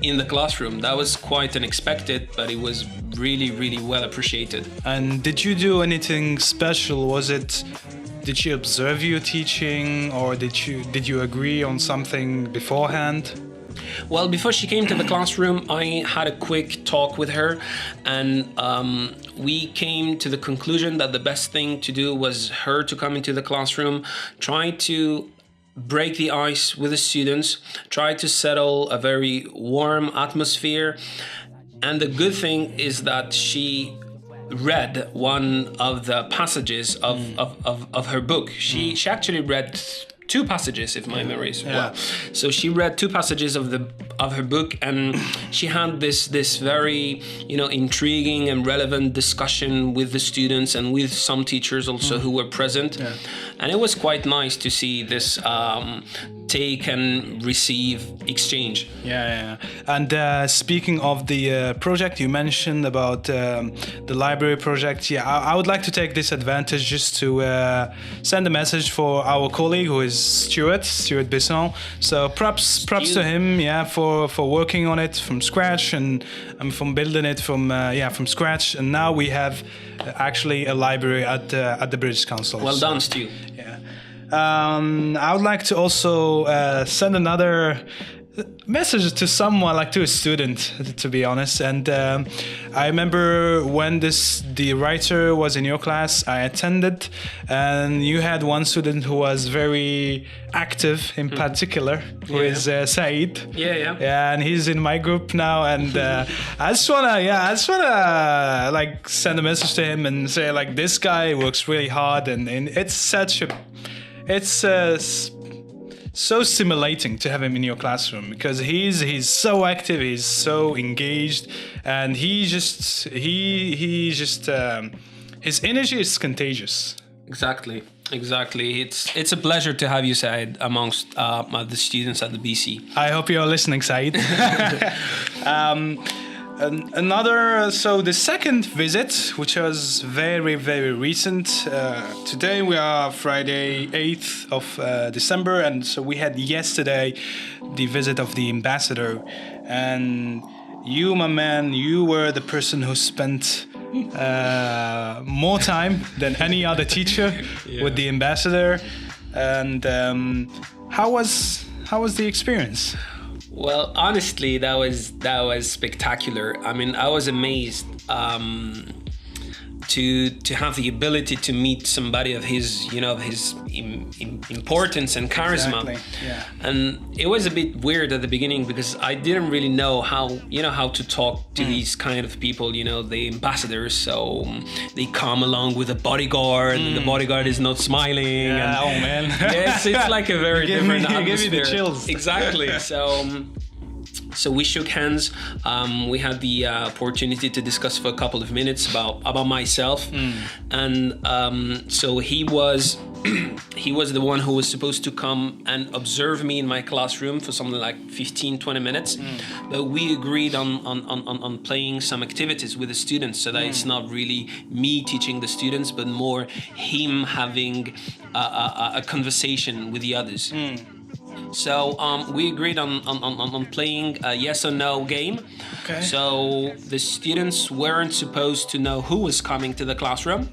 B: in the classroom. That was quite unexpected, but it was really, really well appreciated.
A: And did you do anything special? Did she observe you teaching, or did you agree on something beforehand?
B: Well, before she came to the classroom, I had a quick talk with her, and we came to the conclusion that the best thing to do was her to come into the classroom, try to break the ice with the students, try to settle a very warm atmosphere. And the good thing is that she read one of the passages of her book. She actually read two passages, if my memory is well. So she read two passages of her book, and she had this very intriguing and relevant discussion with the students and with some teachers also who were present. And it was quite nice to see this take and receive exchange.
A: And speaking of the project you mentioned about the library project, I would like to take this advantage just to send a message for our colleague who is Stuart Besson. So props to him, for working on it from scratch and from building it from scratch. And now we have actually a library at the British Council.
B: Well done, Stu.
A: I would like to also send another message to someone, like to a student, to be honest. And I remember when the writer was in your class, I attended, and you had one student who was very active in particular, who is Said. And he's in my group now, and I just wanna like send a message to him and say like, this guy works really hard, and it's so stimulating to have him in your classroom, because he's so active, he's so engaged, and his energy is contagious.
B: Exactly. It's a pleasure to have you, Said, amongst the students at the BC.
A: I hope you're listening, Said. So the second visit, which was very, very recent. Today we are Friday, 8th of December, and so we had yesterday the visit of the ambassador. And you, my man, you were the person who spent more time than any other teacher with the ambassador. And how was the experience?
B: Well, honestly, that was spectacular. I mean, I was amazed to have the ability to meet somebody of his, importance and charisma.
A: Exactly. Yeah.
B: And it was a bit weird at the beginning because I didn't really know how to talk to these kind of people, the ambassadors. So they come along with a bodyguard, and the bodyguard is not smiling.
A: Yeah,
B: and
A: man.
B: Yes, it's like a very different atmosphere.
A: Give me the chills.
B: Exactly. So we shook hands. We had the opportunity to discuss for a couple of minutes about myself, and so he was the one who was supposed to come and observe me in my classroom for something like 15-20 minutes. But we agreed on playing some activities with the students, so that it's not really me teaching the students, but more him having a conversation with the others. So we agreed on playing a yes or no game.
A: Okay.
B: So the students weren't supposed to know who was coming to the classroom,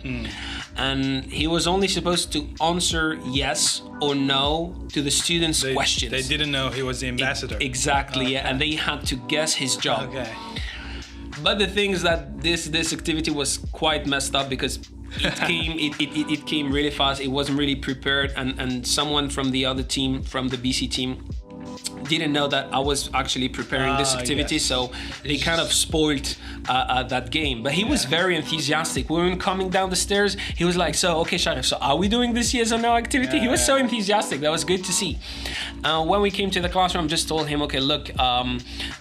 B: and he was only supposed to answer yes or no to the students' questions.
A: They didn't know he was the ambassador.
B: Exactly, okay. Yeah, and they had to guess his job.
A: Okay.
B: But the thing is that this activity was quite messed up because it came really fast. It wasn't really prepared, and someone from the other team, from the BC team, didn't know that I was actually preparing this activity, yes. So they kind of spoiled that game. But he was very enthusiastic. When we were coming down the stairs, he was like, "So, okay, Charef, so are we doing this yes or no activity?" He was so enthusiastic. That was good to see. When we came to the classroom, I just told him, "Okay, look,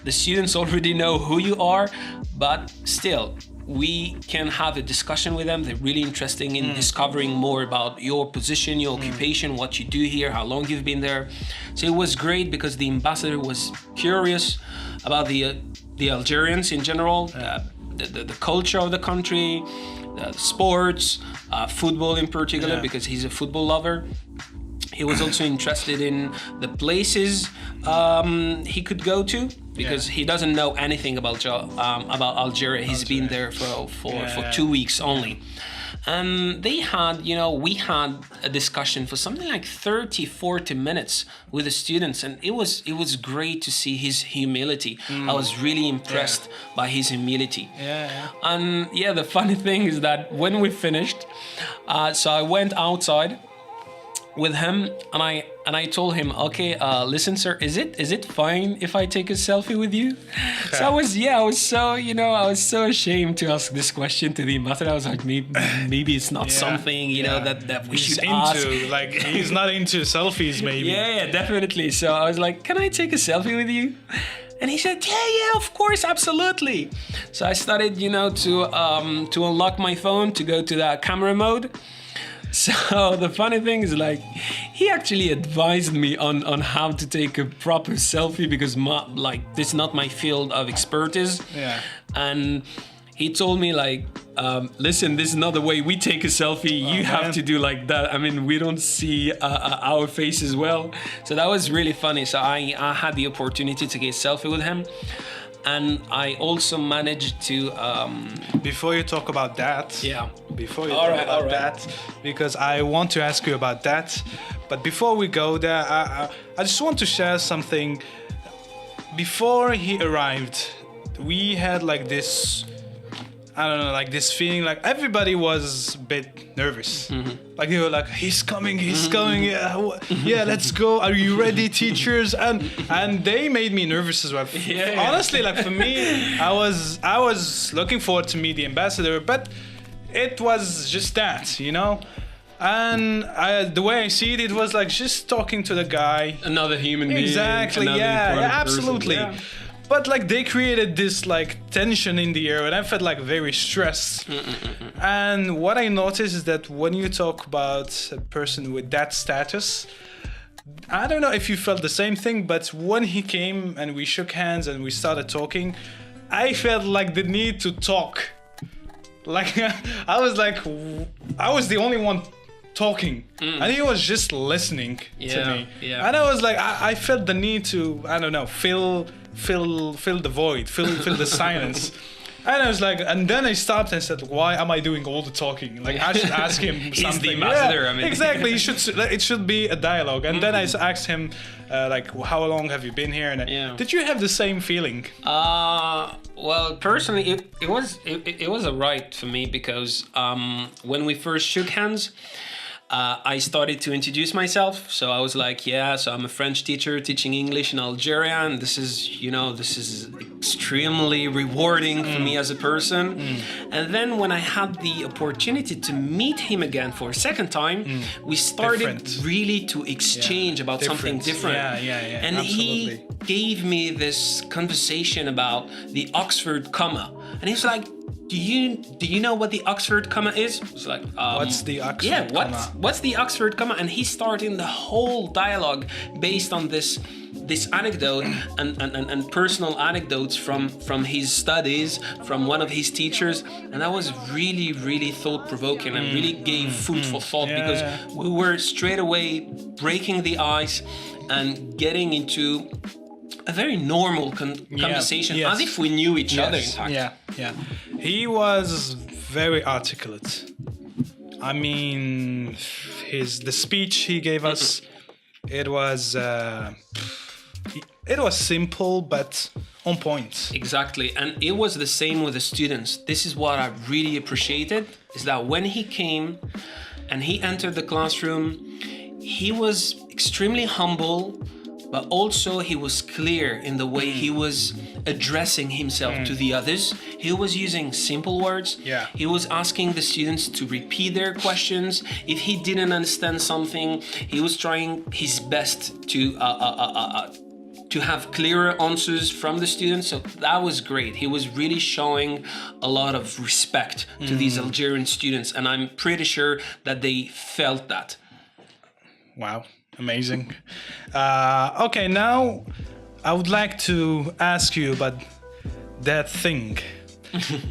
B: the students already know who you are, but still, we can have a discussion with them. They're really interested in discovering more about your position, your occupation, what you do here, how long you've been there." So it was great because the ambassador was curious about the Algerians in general, the culture of the country, sports, football in particular, because he's a football lover. He was also interested in the places he could go to, because he doesn't know anything about Algeria. He's been there for 2 weeks only. And we had a discussion for something like 30-40 minutes with the students, and it was great to see his humility. I was really impressed by his humility. And the funny thing is that when we finished, so I went outside with him, and I told him, "Okay, listen, sir, is it fine if I take a selfie with you?" So I was so ashamed to ask this question to the ambassador. I was like, maybe it's not something that we should ask.
A: Like, he's not into selfies, maybe.
B: Yeah, definitely. So I was like, "Can I take a selfie with you?" And he said, yeah, of course, absolutely. So I started, to unlock my phone to go to the camera mode. So the funny thing is, like, he actually advised me on how to take a proper selfie, because this is not my field of expertise. And he told me, like, listen, this is not the way we take a selfie. You have to do like that. I mean, we don't see our faces well. So that was really funny. So I had the opportunity to get a selfie with him. And I also managed to...
A: Before you talk about that... because I want to ask you about that. But before we go there, I just want to share something. Before he arrived, we had like this... I don't know, like this feeling, like everybody was a bit nervous. Like they were like, he's coming, yeah, let's go. Are you ready, teachers? And they made me nervous as well. Honestly, like for me, I was looking forward to meet the ambassador, but it was just that, And the way I see it, it was like just talking to the guy.
B: Another human being.
A: Exactly, absolutely. Yeah. But like they created this like tension in the air, and I felt like very stressed. And what I noticed is that when you talk about a person with that status, I don't know if you felt the same thing, but when he came and we shook hands and we started talking, I felt like the need to talk. Like I was the only one talking, and he was just listening to me. And I was like, I felt the need to, I don't know, fill the void, fill the silence. And I was like, and then I stopped and said, why am I doing all the talking? Like, I should ask him something.
B: He's the ambassador,
A: Yeah,
B: I mean.
A: exactly. It should be a dialogue. And then I asked him, like, how long have you been here? And did you have the same feeling?
B: Well, personally, it was a right for me because when we first shook hands, I started to introduce myself. So I was like, yeah, so I'm a French teacher teaching English in Algeria, and this is extremely rewarding for me as a person. And then when I had the opportunity to meet him again for a second time, we started really to exchange about something different.
A: Yeah,
B: and
A: absolutely.
B: he gave me this conversation about the Oxford comma, and he's like, do you know what the Oxford comma is? It's like,
A: what's the Oxford comma?
B: What's the Oxford comma? And he started the whole dialogue based on this anecdote and personal anecdotes from his studies, from one of his teachers, and that was really, really thought-provoking and really gave food for thought because we were straight away breaking the ice and getting into a very normal conversation, as if we knew each other, in fact.
A: Yeah. He was very articulate. I mean, the speech he gave us, it was simple but on point.
B: Exactly, and it was the same with the students. This is what I really appreciated, is that when he came and he entered the classroom, he was extremely humble, but also he was clear in the way he was addressing himself to the others. He was using simple words.
A: Yeah.
B: He was asking the students to repeat their questions. If he didn't understand something, he was trying his best to have clearer answers from the students. So that was great. He was really showing a lot of respect to these Algerian students, and I'm pretty sure that they felt that.
A: Wow. Amazing. Okay, now I would like to ask you about that thing.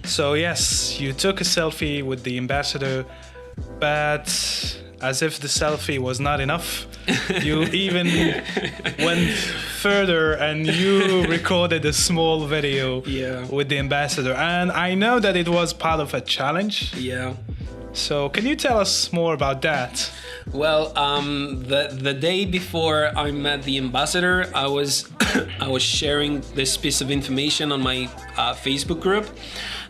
A: So yes, you took a selfie with the ambassador, but as if the selfie was not enough, you even went further and you recorded a small video with the ambassador. And I know that it was part of a challenge.
B: Yeah.
A: So can you tell us more about that?
B: Well, the day before I met the ambassador, I was sharing this piece of information on my Facebook group,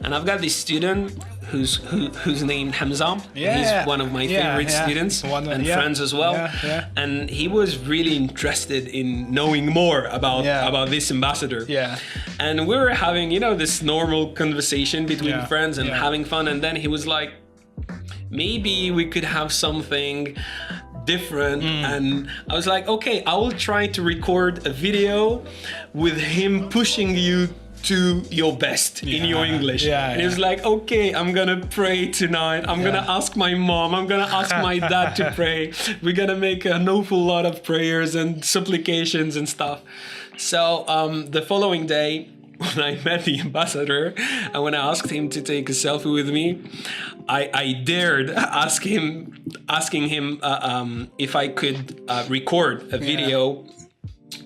B: and I've got this student who's named Hamza. He's one of my favorite students and friends as well. And he was really interested in knowing more about this ambassador. And we were having, this normal conversation between friends and having fun. And then he was like, maybe we could have something different. And I was like, okay, I will try to record a video with him pushing you to your best in your English. And he was like, okay, I'm gonna pray tonight. I'm gonna ask my mom. I'm gonna ask my dad to pray. We're gonna make an awful lot of prayers and supplications and stuff. So the following day, when I met the ambassador and when I asked him to take a selfie with me, I dared asking him if I could record a video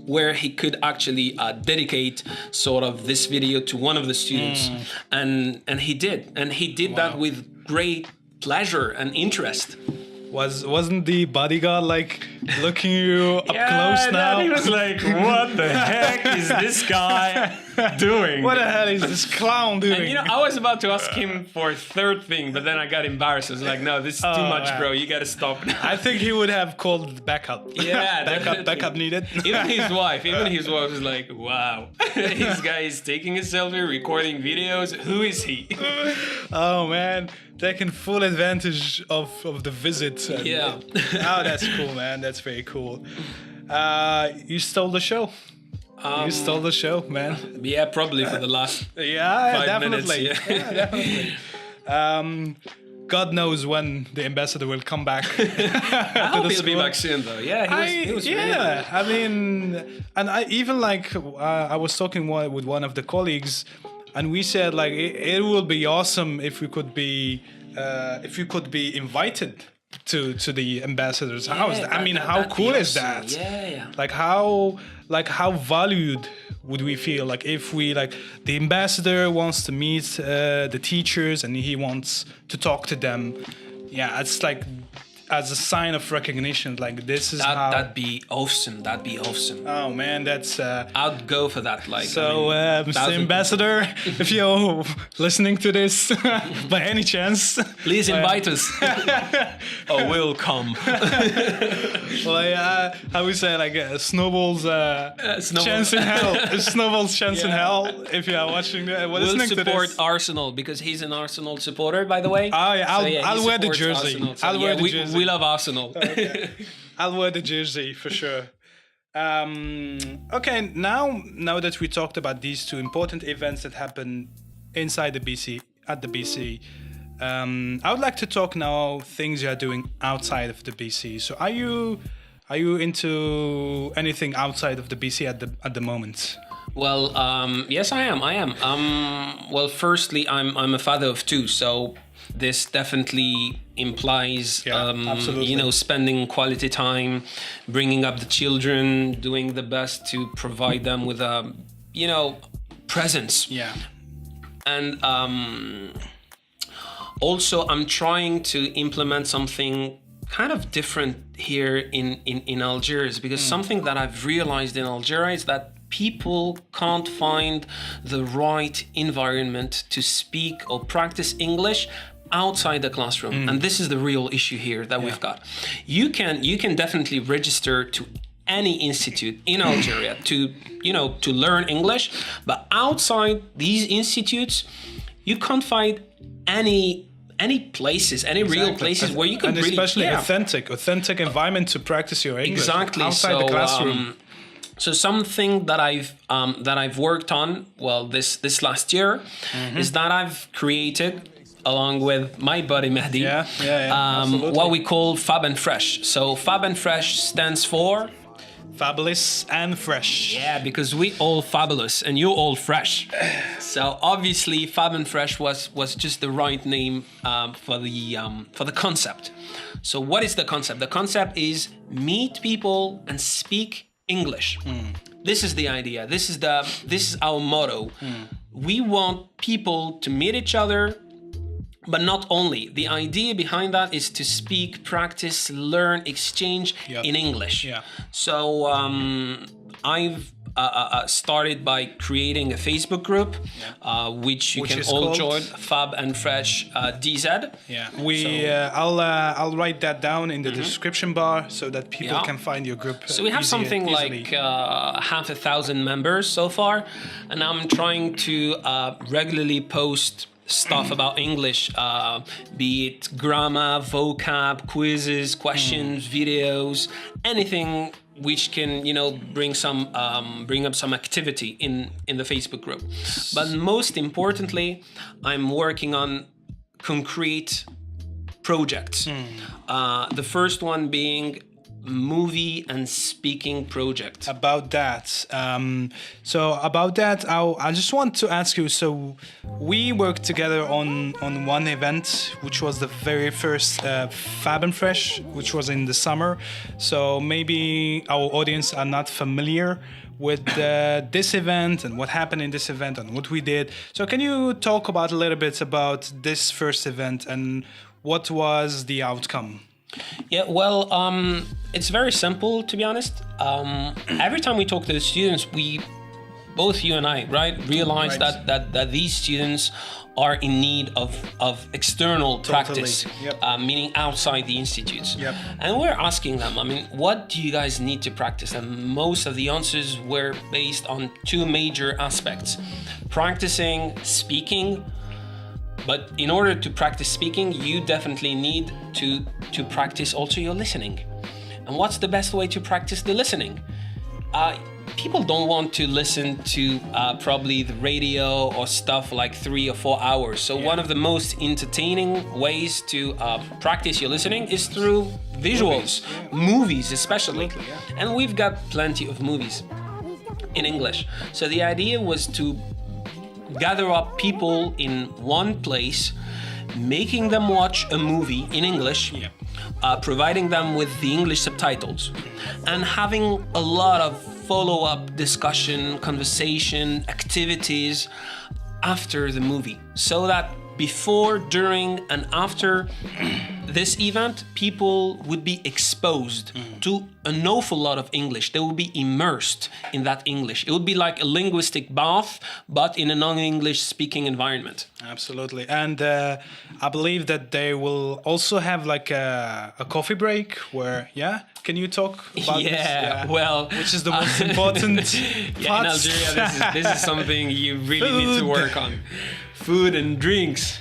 B: where he could actually dedicate sort of this video to one of the students. And he did. And he did that with great pleasure and interest.
A: Wasn't the bodyguard like looking you up close now?
B: He was like, what the heck is this guy doing?
A: What the hell is this clown doing?
B: And I was about to ask him for a third thing, but then I got embarrassed. I was like, no, this is too much, bro. You gotta stop now.
A: I think he would have called backup.
B: Yeah,
A: backup needed.
B: Even his wife was like, wow, this guy is taking a selfie, recording videos. Who is he?
A: Oh man, taking full advantage of the visit.
B: Yeah.
A: Oh, that's cool, man. That's very cool. You stole the show. You stole the show, man.
B: Yeah, probably for the last 5
A: definitely.
B: minutes.
A: Yeah, definitely. God knows when the ambassador will come back.
B: I hope he'll be back soon, though. Yeah, he was really good.
A: I mean, and I even I was talking with one of the colleagues, and we said it would be awesome if we could be invited to the ambassadors. How is
B: Yeah,
A: that? I mean,
B: that-
A: how
B: that'd be
A: cool is
B: awesome.
A: that?
B: Yeah.
A: How valued would we feel like if we like the ambassador wants to meet the teachers and he wants to talk to them? Yeah, it's like as a sign of recognition. Like this is how.
B: That'd be awesome. That'd be awesome.
A: Oh man, that's.
B: I'd go for that. Like,
A: So, Mr.
B: 1,000%.
A: Ambassador, if you're listening to this by any chance,
B: Please invite us. Oh, we'll come.
A: well, how we say like snowball's
B: Snowball.
A: chance in hell. Snowball's chance in hell. If you are watching,
B: We'll
A: listening to
B: support
A: this.
B: Arsenal because he's an Arsenal supporter, by the way.
A: Oh yeah,
B: So, he
A: I'll wear the
B: supports
A: jersey.
B: Arsenal. So,
A: I'll wear the
B: we,
A: jersey.
B: we love Arsenal.
A: I'll wear the jersey for sure. Okay, now that we talked about these two important events that happen inside the BC at the BC, I would like to talk now things you are doing outside of the BC. So are you into anything outside of the BC at the moment?
B: Well, yes, I am. Well, firstly, I'm a father of two, so this definitely implies,
A: absolutely.
B: spending quality time, bringing up the children, doing the best to provide them with a, presence.
A: Yeah.
B: And also, I'm trying to implement something kind of different here in Algiers, because something that I've realized in Algeria is that people can't find the right environment to speak or practice English outside the classroom. And this is the real issue here that we've got. You can definitely register to any institute in Algeria to learn English, but outside these institutes, you can't find any places, any real places where you can
A: and
B: really,
A: especially authentic environment to practice your English outside the classroom.
B: So something that I've worked on, well, this last year, is that I've created, along with my buddy Mehdi, what we call Fab and Fresh. So Fab and Fresh stands for
A: Fabulous and fresh.
B: Yeah, because we all fabulous and you all fresh. So obviously, Fab and Fresh was just the right name for the concept. So what is the concept? The concept is meet people and speak English. This is the idea. This is our motto. We want people to meet each other. But not only. The idea behind that is to speak, practice, learn, exchange in English. Yeah. So I've started by creating a Facebook group, which you can all join. Fab and Fresh DZ.
A: Yeah. I'll write that down in the description bar so that people can find your group.
B: So we have something like 500,000 members so far, and I'm trying to regularly post stuff about English, be it grammar, vocab, quizzes, questions, videos, anything which can bring up some activity in the Facebook group. But most importantly, I'm working on concrete projects. The first one being movie and speaking project.
A: About that, I just want to ask you. So we worked together on one event, which was the very first Fab and Fresh, which was in the summer. So maybe our audience are not familiar with this event and what happened in this event and what we did. So can you talk about a little bit about this first event and what was the outcome?
B: Yeah, well, it's very simple, to be honest. Every time we talk to the students, both you and I, realize that these students are in need of external practice, meaning outside the institutes. And we're asking them, what do you guys need to practice? And most of the answers were based on two major aspects: practicing speaking. But in order to practice speaking, you definitely need to practice also your listening. And what's the best way to practice the listening? People don't want to listen to probably the radio or stuff like 3 or 4 hours. So one of the most entertaining ways to practice your listening is through visuals, movies especially. And we've got plenty of movies in English. So the idea was to gather up people in one place, making them watch a movie in English, providing them with the English subtitles, and having a lot of follow-up discussion, conversation, activities after the movie, so that before, during, and after this event, people would be exposed to an awful lot of English. They will be immersed in that English. It would be like a linguistic bath, but in a non-English speaking environment.
A: Absolutely. And I believe that they will also have like a coffee break where, can you talk about this?
B: Yeah, well...
A: Which is the most important part?
B: In Algeria, this is something you really need to work on. Food and drinks.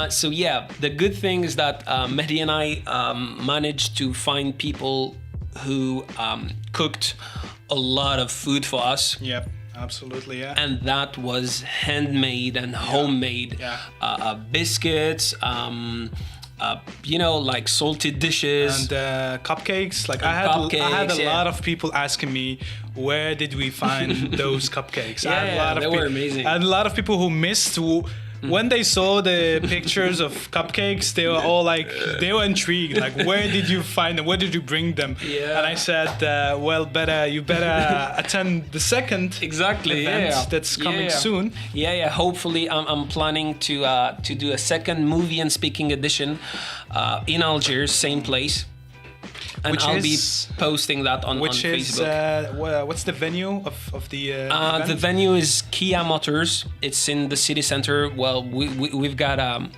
B: So the good thing is that Mehdi and I managed to find people who cooked a lot of food for us.
A: Yep, absolutely, yeah.
B: And that was handmade and homemade. Biscuits, like salted dishes.
A: And cupcakes. Like I had a lot of people asking me, where did we find those cupcakes?
B: They were amazing.
A: And a lot of people who missed when they saw the pictures of cupcakes, they were all like, they were intrigued. Like, where did you find them? Where did you bring them?
B: Yeah.
A: And I said, you better attend the second event that's coming soon.
B: Hopefully, I'm planning to do a second movie and speaking edition in Algiers, same place. And I'll be posting that on Facebook.
A: What's the venue of the event?
B: The venue is Kia Motors. It's in the city center. Well, we've got a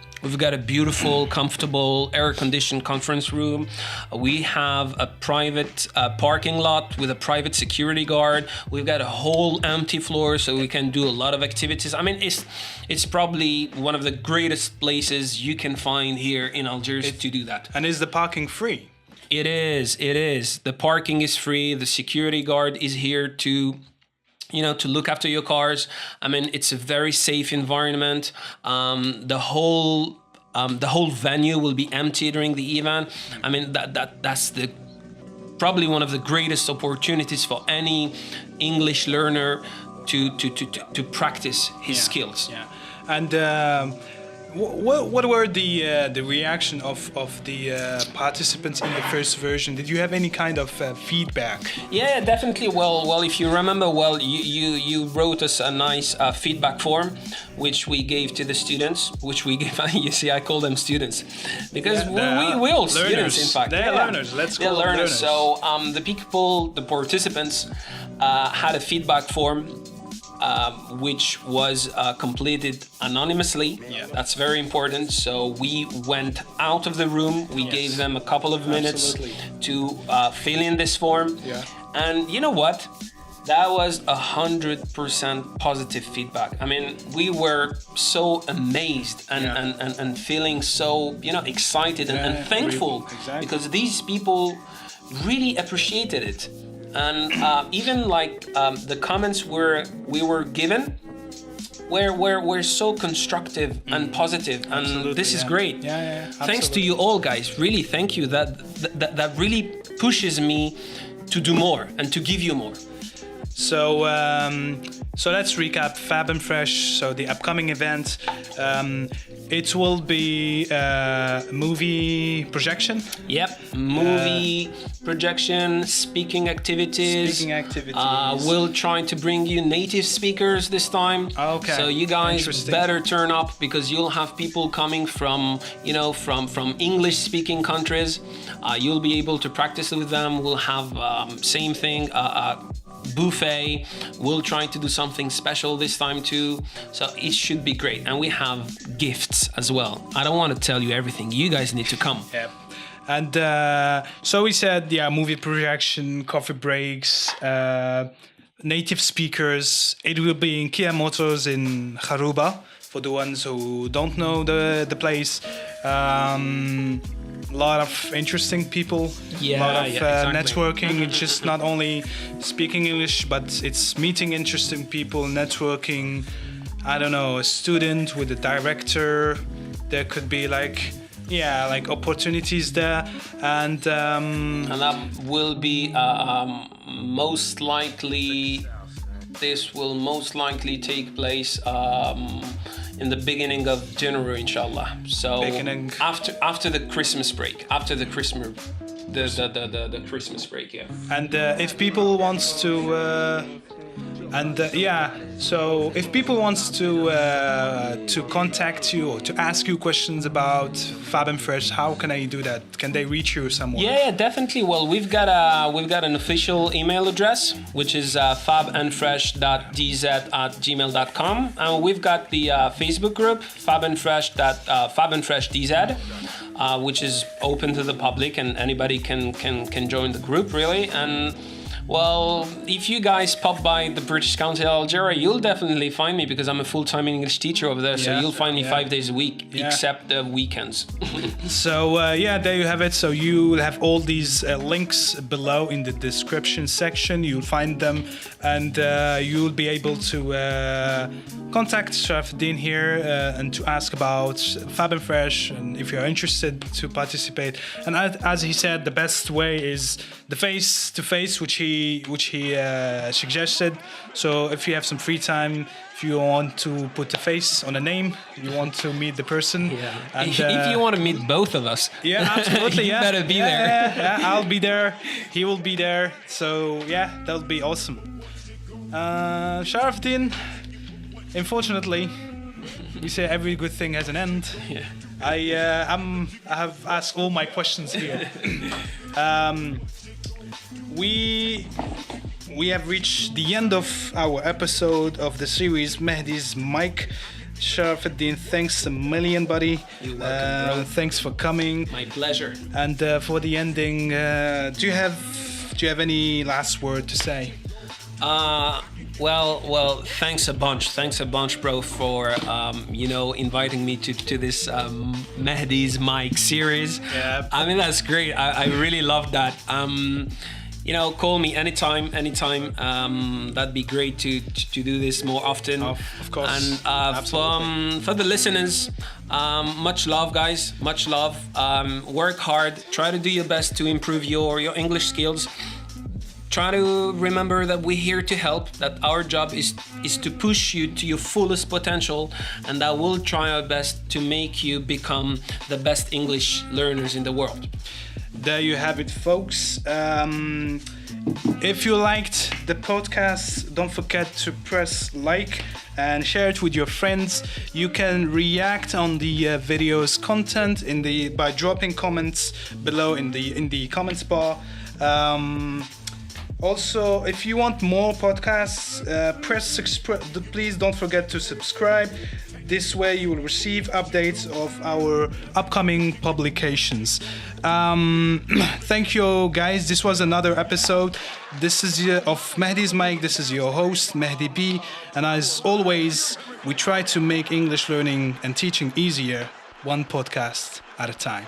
B: beautiful, comfortable, air-conditioned conference room. We have a private parking lot with a private security guard. We've got a whole empty floor, so we can do a lot of activities. I mean, it's probably one of the greatest places you can find here in Algiers to do that.
A: And is the parking free?
B: It is. The parking is free. The security guard is here to look after your cars. I mean, it's a very safe environment. The whole venue will be empty during the event. I mean, that's probably one of the greatest opportunities for any English learner to practice his skills.
A: Yeah. And what were the reaction of the participants in the first version? Did you have any kind of feedback?
B: Yeah, definitely. Well, if you remember, you wrote us a nice feedback form, which we gave to the students. Which we gave. You see, I call them students because we all learners. Students. In fact,
A: they're learners. Let's call them learners.
B: So the participants, had a feedback form. Which was completed anonymously. Yeah. That's very important. So we went out of the room. We gave them a couple of minutes to fill in this form. Yeah. And you know what? That was 100% positive feedback. I mean, we were so amazed and feeling so excited and thankful because these people really appreciated it. And even the comments we were given were so constructive and positive, and this is great. Thanks to you all, guys. Really, thank you. That really pushes me to do more and to give you more.
A: So let's recap Fab and Fresh. So the upcoming event, it will be movie projection.
B: Yep, movie projection, speaking activities. We'll try to bring you native speakers this time.
A: Okay.
B: So you guys better turn up because you'll have people coming from English-speaking countries. You'll be able to practice with them. We'll have same thing. Buffet. We'll try to do something special this time too, so it should be great. And we have gifts as well. I don't want to tell you everything. You guys need to come.
A: Yeah. And so we said, movie projection, coffee breaks, native speakers. It will be in Kia Motors in Kharouba, for the ones who don't know the place. A lot of interesting people, a lot of networking. It's just not only speaking English, but it's meeting interesting people, networking. I don't know, a student with a director. There could be opportunities there, and
B: that will be most likely. This will most likely take place in the beginning of January, inshallah. So
A: Beginning.
B: after the Christmas break, after the Christmas the Christmas break, yeah.
A: And if people wants to so if people wants to contact you or to ask you questions about Fab and Fresh, how can I do that? Can they reach you somewhere?
B: Yeah, definitely. Well, we've got an official email address, which is fabandfresh.dz@gmail.com, and we've got the Facebook group fabandfresh.fabandfreshdz, which is open to the public, and anybody can join the group, really. And well, if you guys pop by the British Council Algeria, you'll definitely find me, because I'm a full-time English teacher over there. So you'll find me 5 days a week, except the weekends.
A: So there you have it. So you have all these links below in the description section. You'll find them, and you'll be able to contact Charefeddine here and to ask about Fab and Fresh, and if you're interested to participate. And as he said, the best way is the face-to-face, which he suggested. So if you have some free time, if you want to put a face on a name, you want to meet the person.
B: Yeah.
A: And,
B: if you want to meet both of us,
A: absolutely.
B: you better be there.
A: I'll be there. He will be there. So that'll be awesome. Charefeddine, unfortunately, we say every good thing has an end.
B: Yeah.
A: I have asked all my questions here. We have reached the end of our episode of the series Mehdi's Mic. Charefeddine, thanks a million, buddy.
B: You're welcome, bro.
A: Thanks for coming.
B: My pleasure.
A: And for the ending, do you have any last word to say?
B: Well, thanks a bunch, bro, for inviting me to this Mehdi's Mic series.
A: Yeah.
B: I mean, that's great. I really love that. Call me anytime. That'd be great to do this more often.
A: Of course.
B: And for the listeners, much love, guys. Much love. Work hard. Try to do your best to improve your English skills. Try to remember that we're here to help, that our job is to push you to your fullest potential, and that we'll try our best to make you become the best English learners in the world.
A: There you have it, folks. If you liked the podcast, don't forget to press like and share it with your friends. You can react on the video's content by dropping comments below in the comments bar. Also, if you want more podcasts, please don't forget to subscribe. This way you will receive updates of our upcoming publications. Thank you, guys. This was another episode. This is of Mehdi's Mic. This is your host, Mehdi B. And as always, we try to make English learning and teaching easier, one podcast at a time.